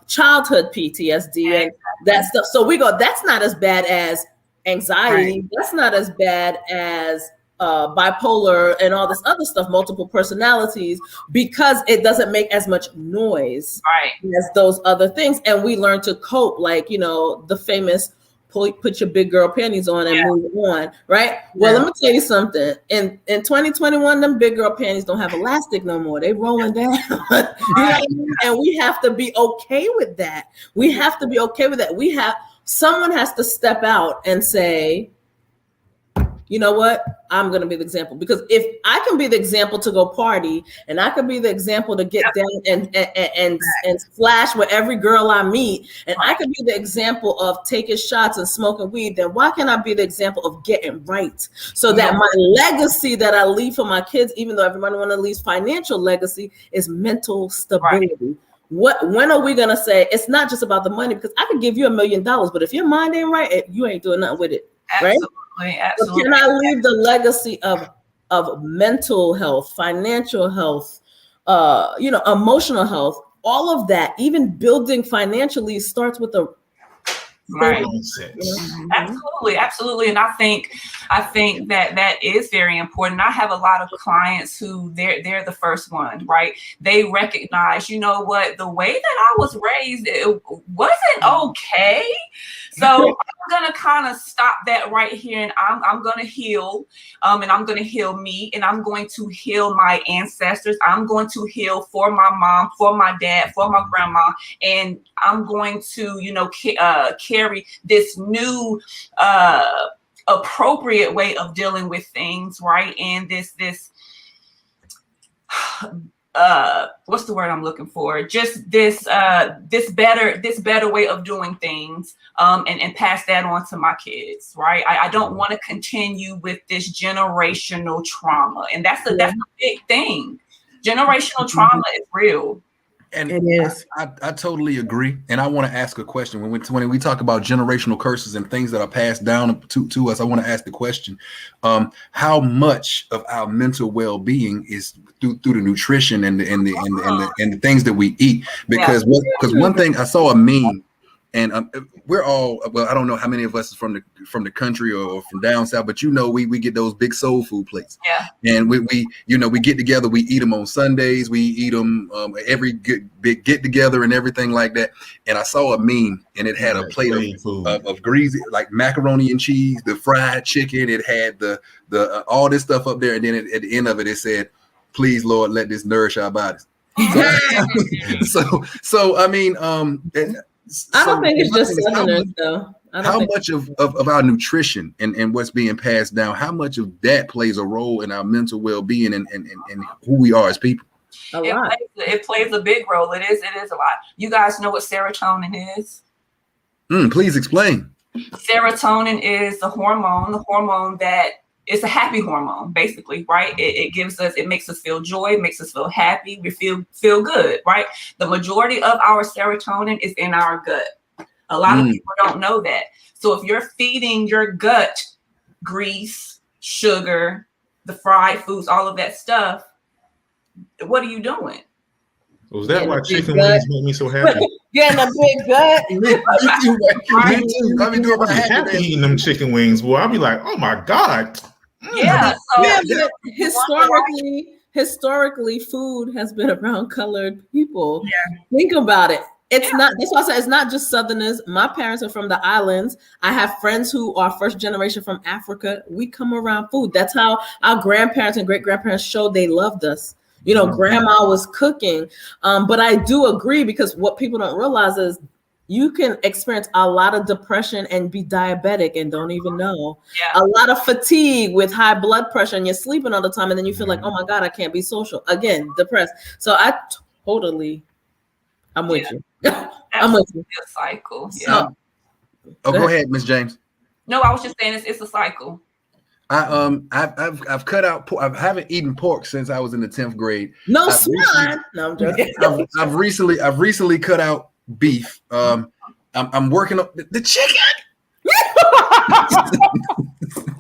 childhood PTSD and that stuff. So we go, that's not as bad as anxiety. That's not as bad as bipolar and all this other stuff, multiple personalities, because it doesn't make as much noise as those other things. And we learn to cope, like, the famous put your big girl panties on and move on, right? Well, let me tell you something. In 2021, them big girl panties don't have elastic no more. They rolling down. You know what I mean? And we have to be okay with that. We have to be okay with that. Someone has to step out and say, you know what? I'm going to be the example, because if I can be the example to go party, and I can be the example to get down and splash with every girl I meet, and I can be the example of taking shots and smoking weed, then why can't I be the example of getting right? So that my legacy that I leave for my kids, even though everybody want to leave financial legacy, is mental stability. When are we going to say it's not just about the money? Because I could give you $1 million, but if your mind ain't right, you ain't doing nothing with it. Right? Absolutely. Can I leave the legacy of mental health, financial health, emotional health, all of that, even building financially starts with a Absolutely. And I think that is very important. I have a lot of clients who they're the first one, right? They recognize, you know what, the way that I was raised, it wasn't okay. So I'm gonna kind of stop that right here, and I'm gonna heal, and I'm gonna heal me, and I'm going to heal my ancestors. I'm going to heal for my mom, for my dad, for my grandma, and I'm going to, carry this new appropriate way of dealing with things, right? And this what's the word I'm looking for? Just this better way of doing things, and pass that on to my kids, right? I don't want to continue with this generational trauma, and that's a big thing. Generational trauma is real. And it is. I totally agree. And I want to ask a question. When we talk about generational curses and things that are passed down to us, I want to ask the question, how much of our mental well-being is through the nutrition and the things that we eat? Because one thing, I saw a meme, and we're all, well, I don't know how many of us is from the country or from down south, but we get those big soul food plates. Yeah. And we get together, we eat them on Sundays, we eat them every big get together and everything like that. And I saw a meme, and it had a plate of greasy, like macaroni and cheese, the fried chicken. It had the all this stuff up there, and then at the end of it, it said, "Please, Lord, let this nourish our bodies." So I mean, I don't think it's just Southerners, though. How much of our nutrition and what's being passed down, how much of that plays a role in our mental well-being and who we are as people? It plays a big role. It is a lot. You guys know what serotonin is? Please explain. Serotonin is the hormone that it's a happy hormone, basically, right? It makes us feel joy, it makes us feel happy, we feel good, right? The majority of our serotonin is in our gut. A lot of people don't know that. So if you're feeding your gut grease, sugar, the fried foods, all of that stuff, what are you doing? Was that why chicken wings make me so happy? Getting a big gut. I be eating them chicken wings, boy. I'll be like, oh my God. Yeah. Historically, food has been around colored people. Yeah. Think about it. It's not. That's why I said it's not just Southerners. My parents are from the islands. I have friends who are first generation from Africa. We come around food. That's how our grandparents and great grandparents showed they loved us. Grandma was cooking. But I do agree, because what people don't realize is you can experience a lot of depression and be diabetic and don't even know. Yeah. A lot of fatigue with high blood pressure, and you're sleeping all the time, and then you feel like, oh my God, I can't be social. Again, depressed. So I'm with you. I'm with you. It's a cycle. Yeah. Go ahead, Ms. James. No, I was just saying it's a cycle. I've cut out pork. I haven't eaten pork since I was in the 10th grade. No swine. No, I'm joking. I've recently cut out beef. I'm working up the chicken.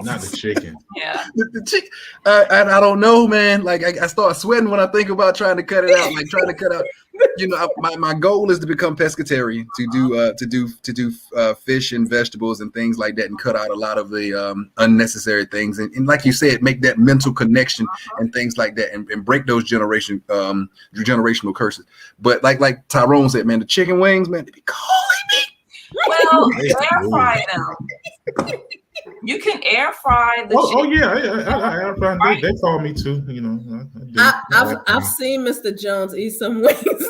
Not the chicken. Yeah. The chicken. I don't know, man. Like I start sweating when I think about trying to cut it out. Like trying to cut out. You know, my goal is to become pescatarian, to do fish and vegetables and things like that, and cut out a lot of the unnecessary things. And like you said, make that mental connection and things like that, and break those generational curses. But like Tyrone said, man, the chicken wings, man, they be calling me. Well, air fry them. You can air fry the chicken. Oh yeah, I air fry. Right. They call me too. You know, I've seen Mr. Jones eat some wings.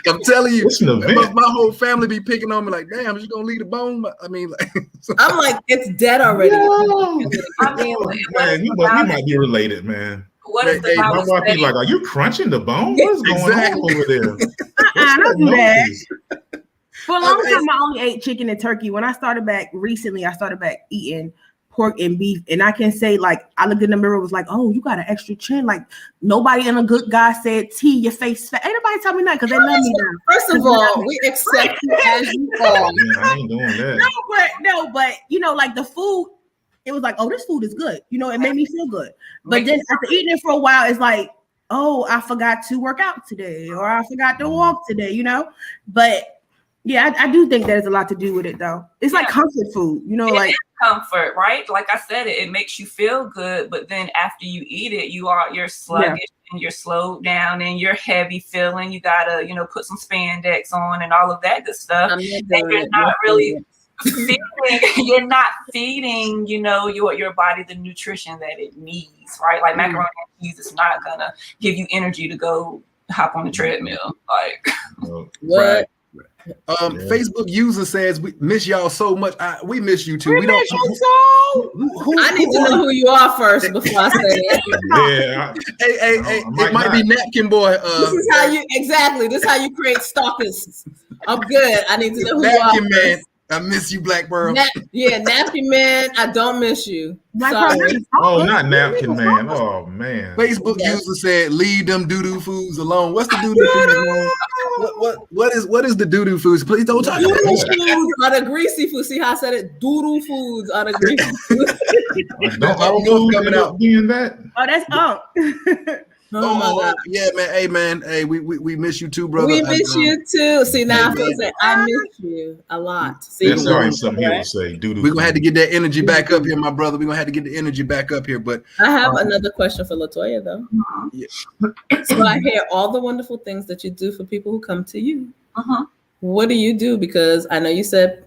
I'm telling you, It's an event. my whole family be picking on me like, damn, you gonna leave the bone? I mean, like, I'm like, it's dead already. I mean, Man, you might be related, man. what is the Hey, My Bible wife be say? like, "Are you crunching the bone? What's going Exactly. on over there?" Don't do that. For a long Okay. time, I only ate chicken and turkey. When I started back recently, I started back eating pork and beef. And I can say, like, I looked in the mirror, was like, oh, you got an extra chin. Like, nobody in a good guy said, T, your face fat. Ain't nobody tell me that because they love me now. First of all, we accept you as you are. Yeah, I ain't doing that. But you know, like the food, it was like, oh, this food is good. You know, it made me feel good. But then after eating it for a while, it's like, oh, I forgot to work out today, or I forgot to walk today, you know? But yeah, I do think there's a lot to do with it, though. It's like comfort food, you know, like Comfort, right? Like I said, it makes you feel good, but then after you eat it, you're sluggish and you're slowed down and you're heavy feeling. You gotta, put some spandex on and all of that good stuff. And you're not really you're not feeding, your body the nutrition that it needs, right? Like macaroni and cheese is not gonna give you energy to go hop on the treadmill. Like What? Facebook user says, we miss y'all so much. We miss you too. we miss you so. I need to know who you are first before I say it. Yeah. Hey, it might be Napkin Boy. This is how you create stalkers. I'm good. I need to know who you are. Napkin Man. I miss you, Black Pearl. Napkin Man, I don't miss you. Black Sorry. Pearl, Oh, not Napkin Man. Oh man. Facebook user said, leave them doo-doo foods alone. What's the doo-doo foods, man? What is the doo-doo foods? Please don't talk about Doodle it. foods are the greasy foods. See how I said it? Doodle foods are the greasy foods. Don't our food coming out being that? Oh, that's Oh my God. Yeah, man. Hey, man. Hey, we miss you too, brother. We miss you too. See, now I feel like I miss you a lot. See, That's already something he would say. Doo-doo. We're gonna have to get that energy back up here, my brother. We're gonna have to get the energy back up here. But I have another question for LaToya though. Yeah. So I hear all the wonderful things that you do for people who come to you. What do you do? Because I know you said,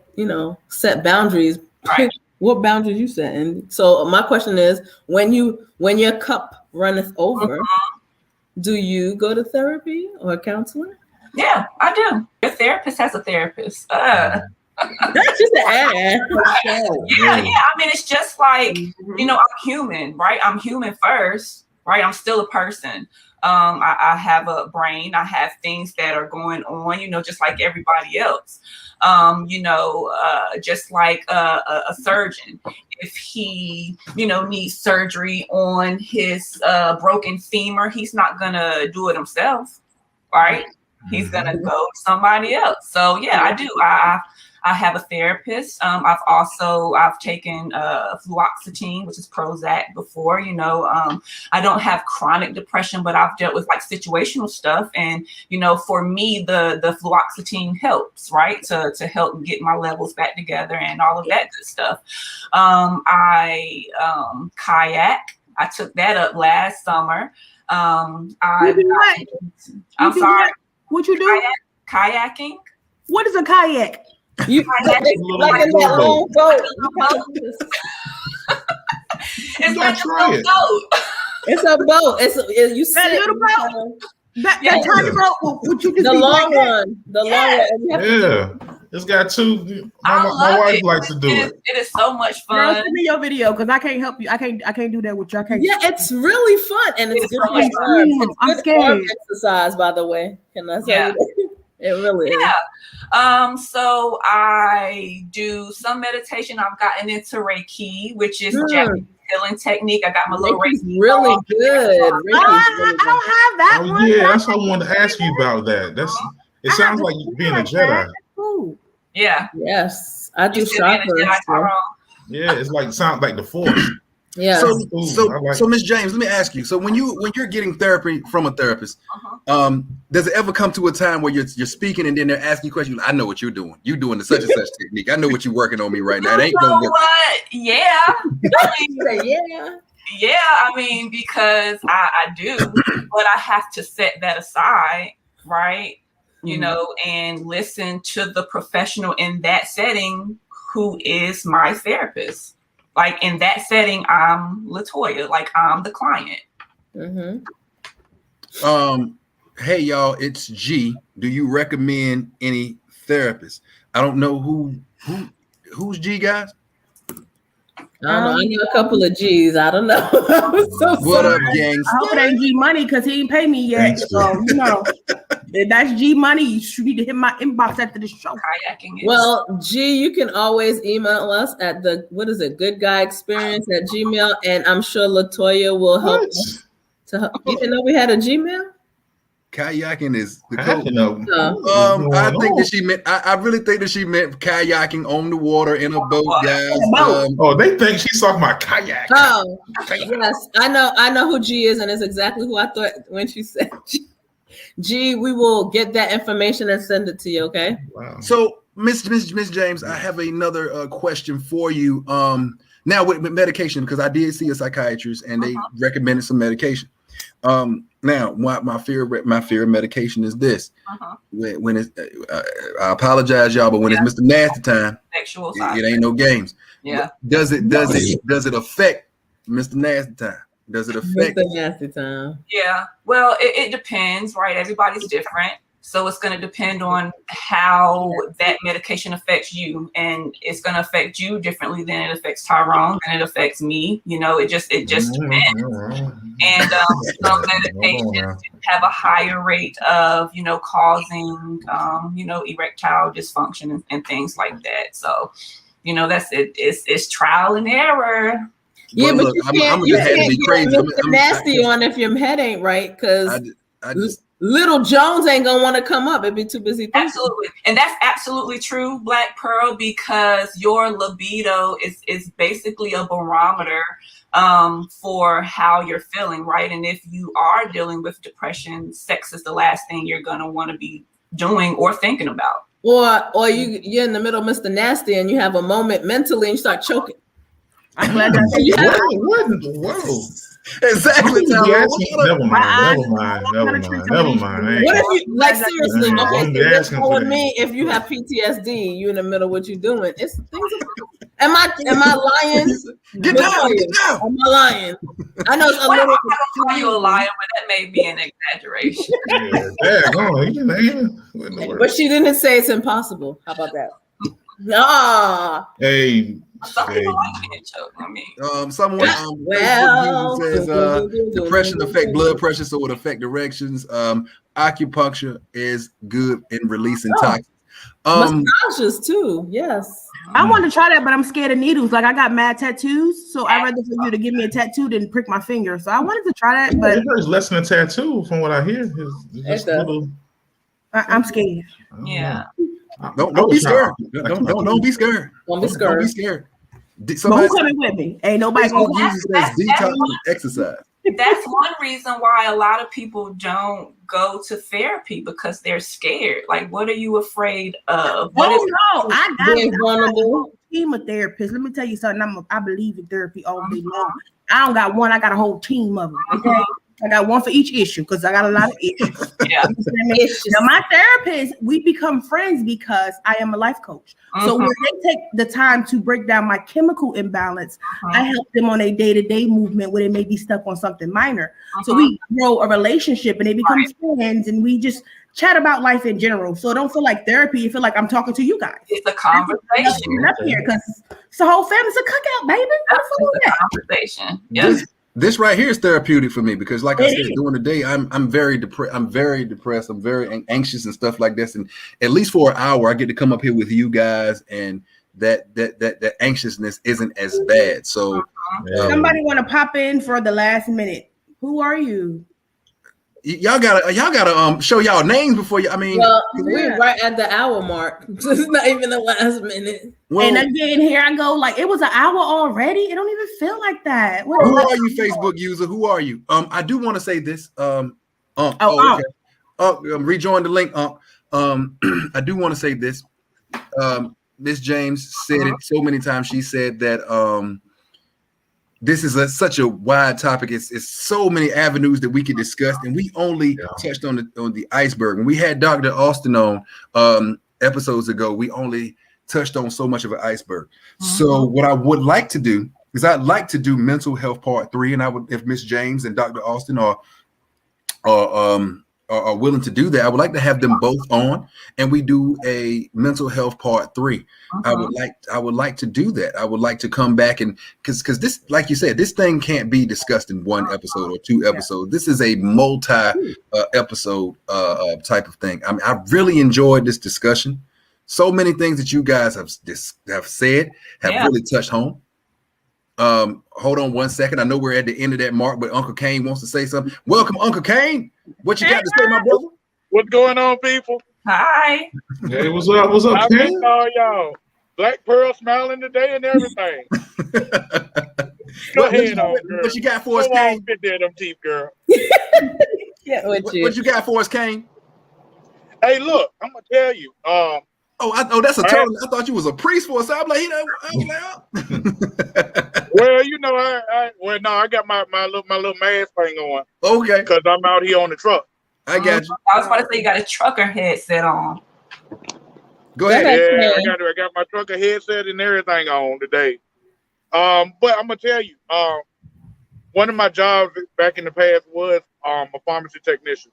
set boundaries. Right. What boundaries you set? And so my question is, when your cup runneth over, do you go to therapy or a counselor? yeah, I do. Your therapist has a therapist. That's just an ad. Yeah. I mean, it's just like, I'm human, right? I'm human first, right? I'm still a person. I have a brain. I have things that are going on, just like everybody else. Just like a surgeon, if he, needs surgery on his broken femur, he's not gonna do it himself, right? He's gonna go to somebody else. So yeah, I do. I have a therapist. I've taken fluoxetine, which is Prozac before, I don't have chronic depression, but I've dealt with like situational stuff. And, for me, the fluoxetine helps, right. To help get my levels back together and all of that good stuff. I kayak. I took that up last summer. I'm sorry. What you do? Kayaking. What is a kayak? You like in that long boat. It's like a little boat. It's a boat. You That sit. little boat? That tiny boat? What you just The be long like that? one. The long one. Yeah. It's got two. I My love wife it. likes to do it. It is so much Girl, fun. send me your video because I can't help you. I can't do that with you. I can't. Yeah, it's really fun and it's It's good so for much your arms. fun. It's I'm good scared. arm exercise, by the way. Can I say that? It really is. Yeah. So I do some meditation. I've gotten into Reiki, which is Japanese healing technique. I got my little Reiki's Reiki. really good. Reiki's really I don't have that Oh one. yeah, that's what I wanted to ask you about that. It sounds like being a Jedi. Yeah. Yes, I do You still being a chakras. Jedi, Tyrone? Yeah, it's like sounds like the Force. Yeah. So Miss James, let me ask you. So when you're getting therapy from a therapist, does it ever come to a time where you're speaking and then they're asking you questions? I know what you're doing. You're doing the such and such technique. I know what you're working on me right now. It ain't gonna work. What? Yeah. I mean, Yeah. yeah. I mean, because I do, but I have to set that aside, right? You know, and listen to the professional in that setting who is my therapist. Like in that setting, I'm LaToya, like I'm the client. Hey y'all, it's G. Do you recommend any therapist? I don't know who's G, guys. I don't know. I know a couple of G's. I don't know. What up, gangs? I hope it ain't G Money because he ain't pay me yet. So you know, if that's G Money, you need to hit my inbox after the show. Kayaking. Well, G, you can always email us at the goodguyexperience@gmail, and I'm sure LaToya will help us to help. You didn't know we had a Gmail? Kayaking is the I code. I think that she meant. I really think that she meant kayaking on the water in a boat, guys. They think she's talking about kayak. Oh, yes, I know who G is, and it's exactly who I thought when she said G. G, we will get that information and send it to you. Okay. Wow. So, Miss James, I have another question for you. Now with medication, because I did see a psychiatrist and they recommended some medication. Now, my fear of medication is this: when it's, I apologize, y'all, but when it's Mr. Nasty time, it ain't no games. Yeah. Does it affect Mr. Nasty time? Does it affect Mr. Nasty time? Yeah. Well, it depends, right? Everybody's different. So it's going to depend on how that medication affects you, and it's going to affect you differently than it affects Tyrone, and it affects me. You know, it just depends. And some medications have a higher rate of, you know, causing, you know, erectile dysfunction and things like that. So, you know, that's it. It's trial and error. Yeah, but you can't get nasty on if your head ain't right, because Little Jones ain't gonna want to come up. It'd be too busy thinking. Absolutely. And that's absolutely true, Black Pearl, because your libido is basically a barometer for how you're feeling, right? And if you are dealing with depression, sex is the last thing you're gonna want to be doing or thinking about. Or you're in the middle of Mr. Nasty and you have a moment mentally and you start choking. I'm glad that's Whoa. Exactly. Never mind. What if you, like, seriously, okay, telling me if you have PTSD, you in the middle of what you're doing. It's things. Am I lying? Get down. Am I lying? I know it's a I'm little. not gonna call you a liar, but that may be an exaggeration. But she didn't say it's impossible. How about that? Nah. Hey. Some people like being choked. I mean, someone says depression affect blood pressure, so it affect erections. Acupuncture is good in releasing toxins. Massages too. Yes. I want to try that, but I'm scared of needles. Like I got mad tattoos, so I'd rather for you to give me a tattoo than prick my finger. So I wanted to try that, but it hurts less than a tattoo, from what I hear. I'm scared. Yeah. Don't be scared. Don't be scared. Don't be scared. Don't be scared. But who coming with me? Ain't nobody gonna use it as detox exercise. That's one reason why a lot of people don't go to therapy, because they're scared. Like, what are you afraid of? I got a team of therapists. Let me tell you something. I believe in therapy all day long. I don't got one. I got a whole team of them. Okay. I got one for each issue because I got a lot of issues. Yeah. Now, my therapist, we become friends because I am a life coach. So when they take the time to break down my chemical imbalance, I help them on a day-to-day movement where they may be stuck on something minor. So we grow a relationship and they become friends, and we just chat about life in general. So don't feel like therapy. You feel like I'm talking to you guys. It's a conversation. Up here because it's a whole family. It's a cookout, baby. It's a conversation. Yes. This right here is therapeutic for me because, like I said, during the day, I'm very depressed. I'm very depressed. I'm very anxious and stuff like this. And at least for an hour, I get to come up here with you guys, and that anxiousness isn't as bad. So somebody want to pop in for the last minute. Who are you? y'all gotta show y'all names before you. I mean, well, we're right at the hour mark. It's not even the last minute. well, and again, here I go. Like it was an hour already. It don't even feel like that. What who is are you, Facebook user? Who are you? I do want to say this. Rejoin the link. I do want to say this. Miss James said it so many times. She said that this is such a wide topic. It's so many avenues that we could discuss, and we only touched on the iceberg. When we had Dr. Austin on episodes ago, we only touched on so much of an iceberg. So what I would like to do is I'd like to do mental health part 3, and I would, if Miss James and Dr. Austin are willing to do that, I would like to have them both on, and we do a mental health part 3. I would like to do that. I would like to come back and because this, like you said, this thing can't be discussed in one episode or 2 episodes. This is a multi episode type of thing. I mean, I really enjoyed this discussion. So many things that you guys have said have really touched home. Hold on one second. I know we're at the end of that mark, but Uncle Kane wants to say something. Welcome, Uncle Kane. What you got to say, my brother? What's going on, people? Hi. Hey, what's up? What's up, I Kane? miss all y'all. Black Pearl smiling today and everything. Go ahead, on, girl. What you got for us, Go Kane? on, fit there, them teeth, girl. What you got for us, Kane? Hey, look, I'm gonna tell you. That's a turtle. I thought you was a priest for a second. I'm like, Well, you know, I got my little mask thing on. Okay. Because I'm out here on the truck. I got you. I was about to say you got a trucker headset on. Go ahead. Yeah, I got my trucker headset and everything on today. But I'm gonna tell you, one of my jobs back in the past was a pharmacy technician.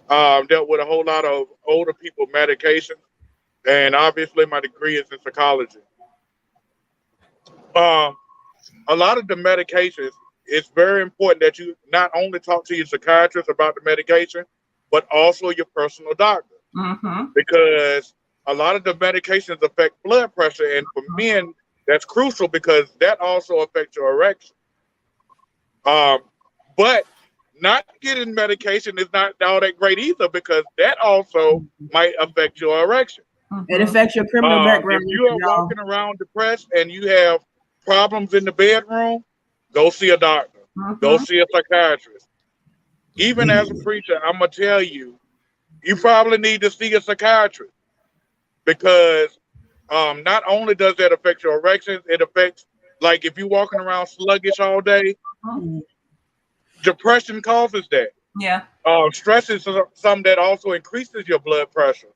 Dealt with a whole lot of older people medication, and obviously my degree is in psychology. A lot of the medications, it's very important that you not only talk to your psychiatrist about the medication, but also your personal doctor. Because a lot of the medications affect blood pressure, and for men, that's crucial because that also affects your erection. But not getting medication is not all that great either, because that also might affect your erection. It affects your criminal background. If you are walking around depressed and you have problems in the bedroom, go see a doctor. Go see a psychiatrist. Even as a preacher, I'm gonna tell you, you probably need to see a psychiatrist, because not only does that affect your erections, it affects, like, if you're walking around sluggish all day, depression causes that. Yeah. Stress is something that also increases your blood pressure.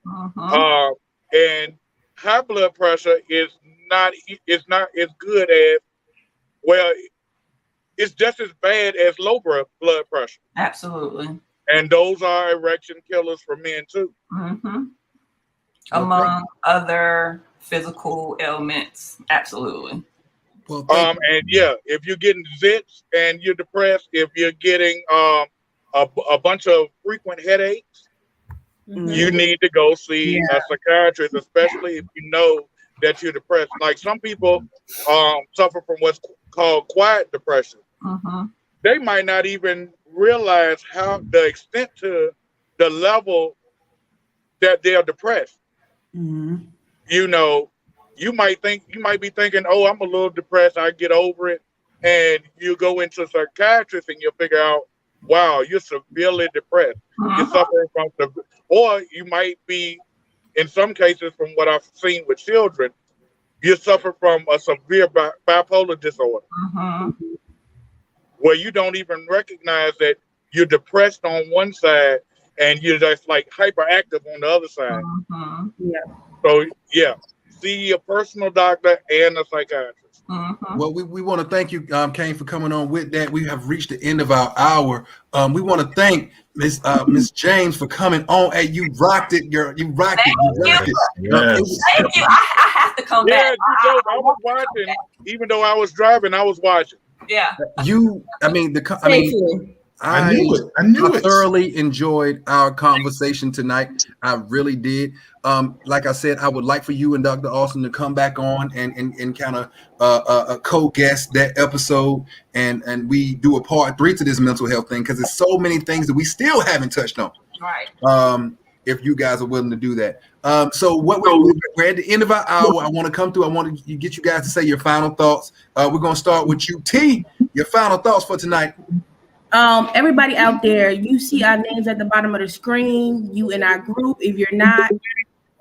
And high blood pressure is not as good as, well, it's just as bad as low blood pressure. Absolutely. And those are erection killers for men too. Among other physical ailments. Absolutely. Well, and yeah, if you're getting zits and you're depressed, if you're getting a bunch of frequent headaches, you need to go see a psychiatrist, especially if you know that you're depressed. Like, some people suffer from what's called quiet depression. They might not even realize how the extent to the level that they're depressed. You know, you might be thinking, oh, I'm a little depressed, I get over it. And you go into a psychiatrist and you'll figure out, wow, you're severely depressed. You're suffering from or you might be, in some cases, from what I've seen with children, you suffer from a severe bipolar disorder, where you don't even recognize that you're depressed on one side and you're just like hyperactive on the other side. So yeah, see a personal doctor and a psychiatrist. Well, we want to thank you, Kane, for coming on with that. We have reached the end of our hour. We want to thank Miss James for coming on. Hey, you rocked it, girl. You rocked it. Thank you. I have to come back. I was watching, even though I was driving, I was watching. Yeah. I knew it. I knew it. Thoroughly enjoyed our conversation tonight. I really did. Like I said, I would like for you and Dr. Austin to come back on and kind of co-guest that episode, and we do a part 3 to this mental health thing, because there's so many things that we still haven't touched on. Right. If you guys are willing to do that. So we're at the end of our hour. I want to come through. I want to get you guys to say your final thoughts. We're going to start with you, T. Your final thoughts for tonight. Everybody out there, you see our names at the bottom of the screen. You in our group. If you're not,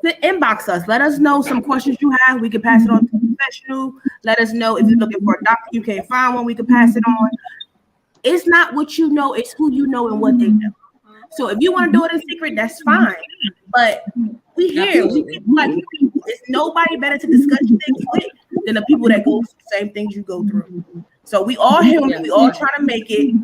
inbox us. Let us know some questions you have. We can pass it on to a professional. Let us know if you're looking for a doctor, you can't find one. We can pass it on. It's not what you know, it's who you know and what they know. So if you want to do it in secret, that's fine. But we here. There's nobody better to discuss things with than the people that go through the same things you go through. So we all human. We all trying to make it.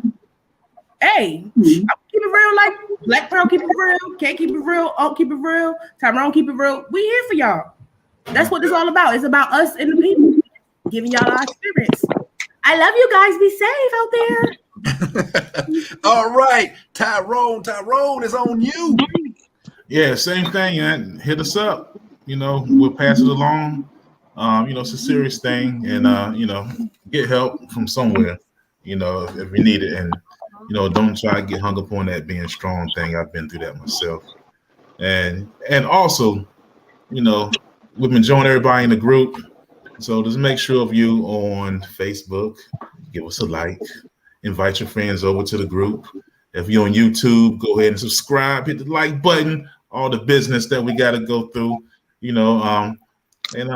Hey, I'll keep it real. Like Black Pearl, keep it real. Can't keep it real. I'll keep it real. Tyrone, keep it real. We here for y'all. That's what it's all about. It's about us and the people, giving y'all our experience. I love you guys. Be safe out there. All right, Tyrone is on you. Yeah, same thing. And hit us up. We'll pass it along. It's a serious thing, and get help from somewhere. If we need it, and don't try to get hung up on that being strong thing. I've been through that myself, and also, we've been joining everybody in the group. So just make sure if you on Facebook, give us a like. Invite your friends over to the group. If you're on YouTube, go ahead and subscribe, hit the like button, all the business that we got to go through, and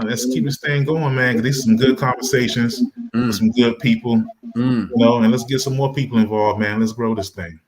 let's keep this thing going, man, because these are some good conversations with some good people, and let's get some more people involved, man. Let's grow this thing.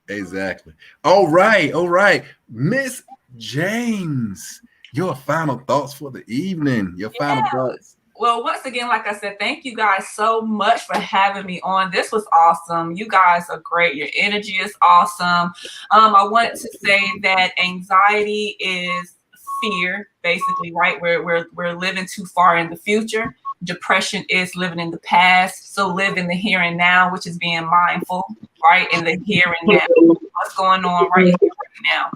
Exactly. All right. Miss James, your final thoughts for the evening. Your final thoughts. Well, once again, like I said, thank you guys so much for having me on. This was awesome. You guys are great. Your energy is awesome. I want to say that anxiety is fear, basically, right? We're living too far in the future. Depression is living in the past. So live in the here and now, which is being mindful, right? In the here and now. What's going on right here, right now?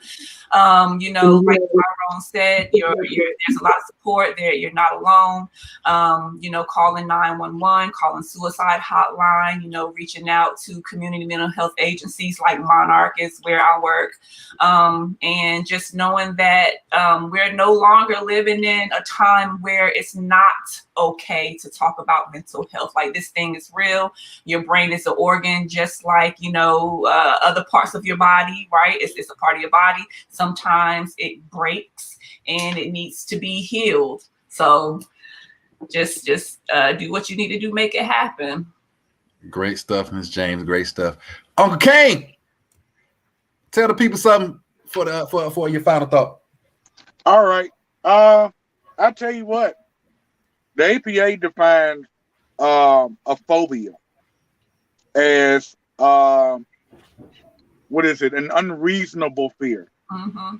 Like Tyrone said, there's a lot of support there. You're not alone. Calling 911, calling suicide hotline, reaching out to community mental health agencies like Monarch is where I work. And just knowing that we're no longer living in a time where it's not okay to talk about mental health. Like, this thing is real. Your brain is an organ, just like, other parts of your body, right? It's a part of your body. Sometimes it breaks and it needs to be healed. So just do what you need to do, make it happen. Great stuff, Ms. James. Great stuff. Uncle Kane, tell the people something for your final thought. All right. I'll tell you what. The APA defines a phobia as what is it? An unreasonable fear. Mm-hmm.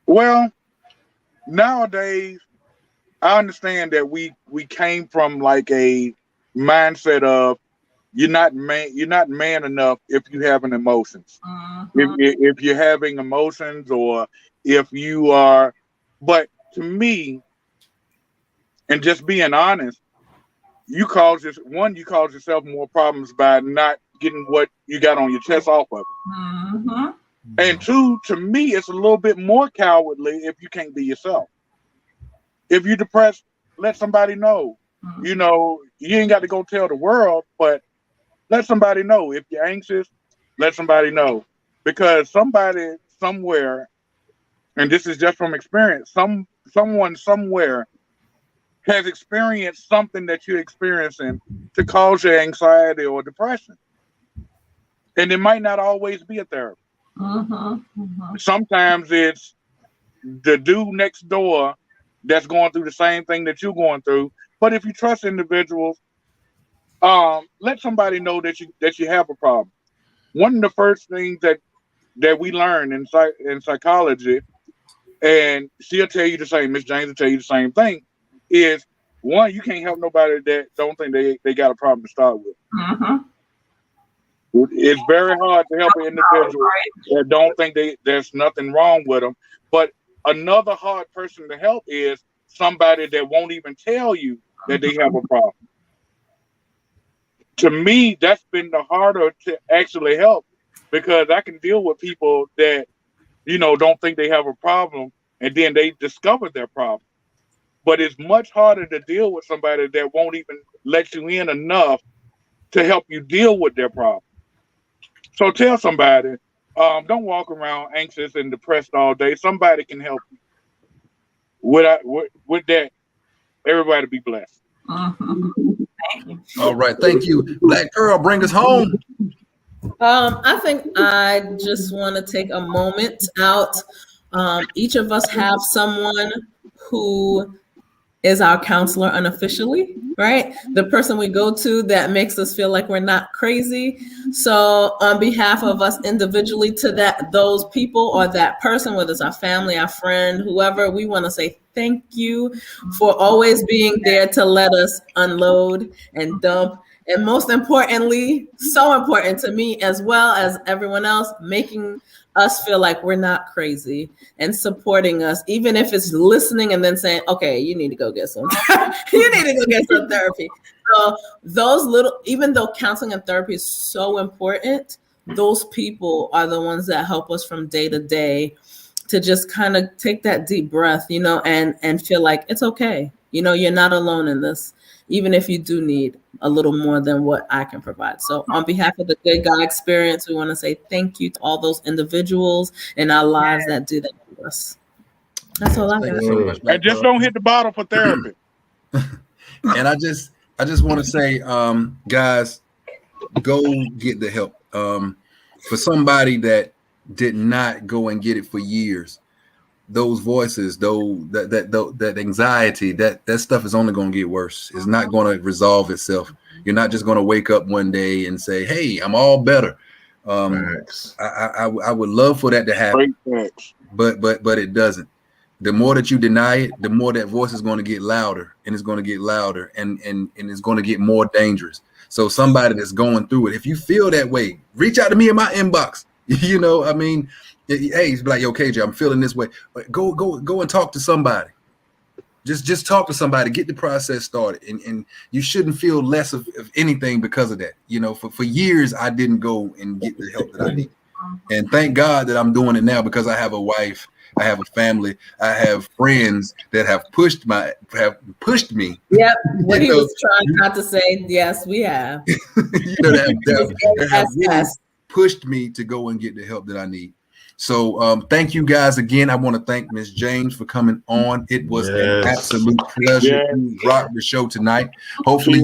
Well, nowadays, I understand that we came from like a mindset of you're not man enough if you having emotions. Mm-hmm. If you're having emotions, or if you are, but to me, and just being honest, you cause yourself more problems by not getting what you got on your chest off of it. Mm-hmm. And two, to me, it's a little bit more cowardly if you can't be yourself. If you're depressed, let somebody know. Mm-hmm. You ain't got to go tell the world, but let somebody know. If you're anxious, let somebody know. Because somebody somewhere, and this is just from experience, someone somewhere has experienced something that you're experiencing to cause your anxiety or depression. And it might not always be a therapist. Mm-hmm. Mm-hmm. Sometimes it's the dude next door that's going through the same thing that you're going through. But if you trust individuals, let somebody know that you have a problem. One of the first things that we learn in psychology, and she'll tell you the same, Miss James will tell you the same thing, is one, you can't help nobody that don't think they got a problem to start with. Mm-hmm. It's very hard to help an individual that don't think there's nothing wrong with them. But another hard person to help is somebody that won't even tell you that they have a problem. To me, that's been the harder to actually help, because I can deal with people that, don't think they have a problem, and then they discover their problem. But it's much harder to deal with somebody that won't even let you in enough to help you deal with their problem. So tell somebody, don't walk around anxious and depressed all day. Somebody can help you. With that, everybody be blessed. Thank you. All right, thank you. Black Pearl, bring us home. I think I just want to take a moment out. Each of us have someone who is our counselor unofficially, right? The person we go to that makes us feel like we're not crazy. So on behalf of us individually to those people or that person, whether it's our family, our friend, whoever, we want to say thank you for always being there to let us unload and dump. And most importantly, so important to me as well as everyone else, making us feel like we're not crazy and supporting us, even if it's listening and then saying, okay, you need to go get some, you need to go get some therapy. So those little, even though counseling and therapy is so important, those people are the ones that help us from day to day to just kind of take that deep breath, and feel like it's okay. You're not alone in this, even if you do need a little more than what I can provide. So on behalf of the Good Guy Experience, we want to say thank you to all those individuals in our lives that do that for us. That's all I got. So much, and just don't hit the bottle for therapy. And I just want to say, guys, go get the help. For somebody that did not go and get it for years, those voices, that anxiety, that stuff is only going to get worse. It's not going to resolve itself. You're not just going to wake up one day and say, hey, I'm all better. I would love for that to happen, but it doesn't. The more that you deny it, the more that voice is going to get louder, and it's going to get louder, and it's going to get more dangerous. So somebody that's going through it, if you feel that way, reach out to me in my inbox. Hey, he's like, yo, KJ, I'm feeling this way. Go and talk to somebody. Just talk to somebody, get the process started. And you shouldn't feel less of anything because of that. For years, I didn't go and get the help that I need. And thank God that I'm doing it now, because I have a wife, I have a family, I have friends that have pushed me. Yep. What he was trying not to say, yes, we have. that have really pushed me to go and get the help that I need. So thank you guys again. I want to thank Ms. James for coming on. It was an absolute pleasure to rock the show tonight. Hopefully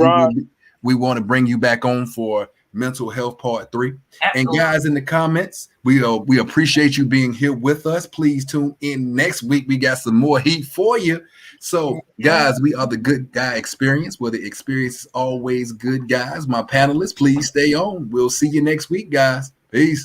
we want to bring you back on for Mental Health Part 3. Absolutely. And guys, in the comments, we appreciate you being here with us. Please tune in next week. We got some more heat for you. So guys, we are the Good Guy Experience, where the experience is always good, guys. My panelists, please stay on. We'll see you next week, guys. Peace.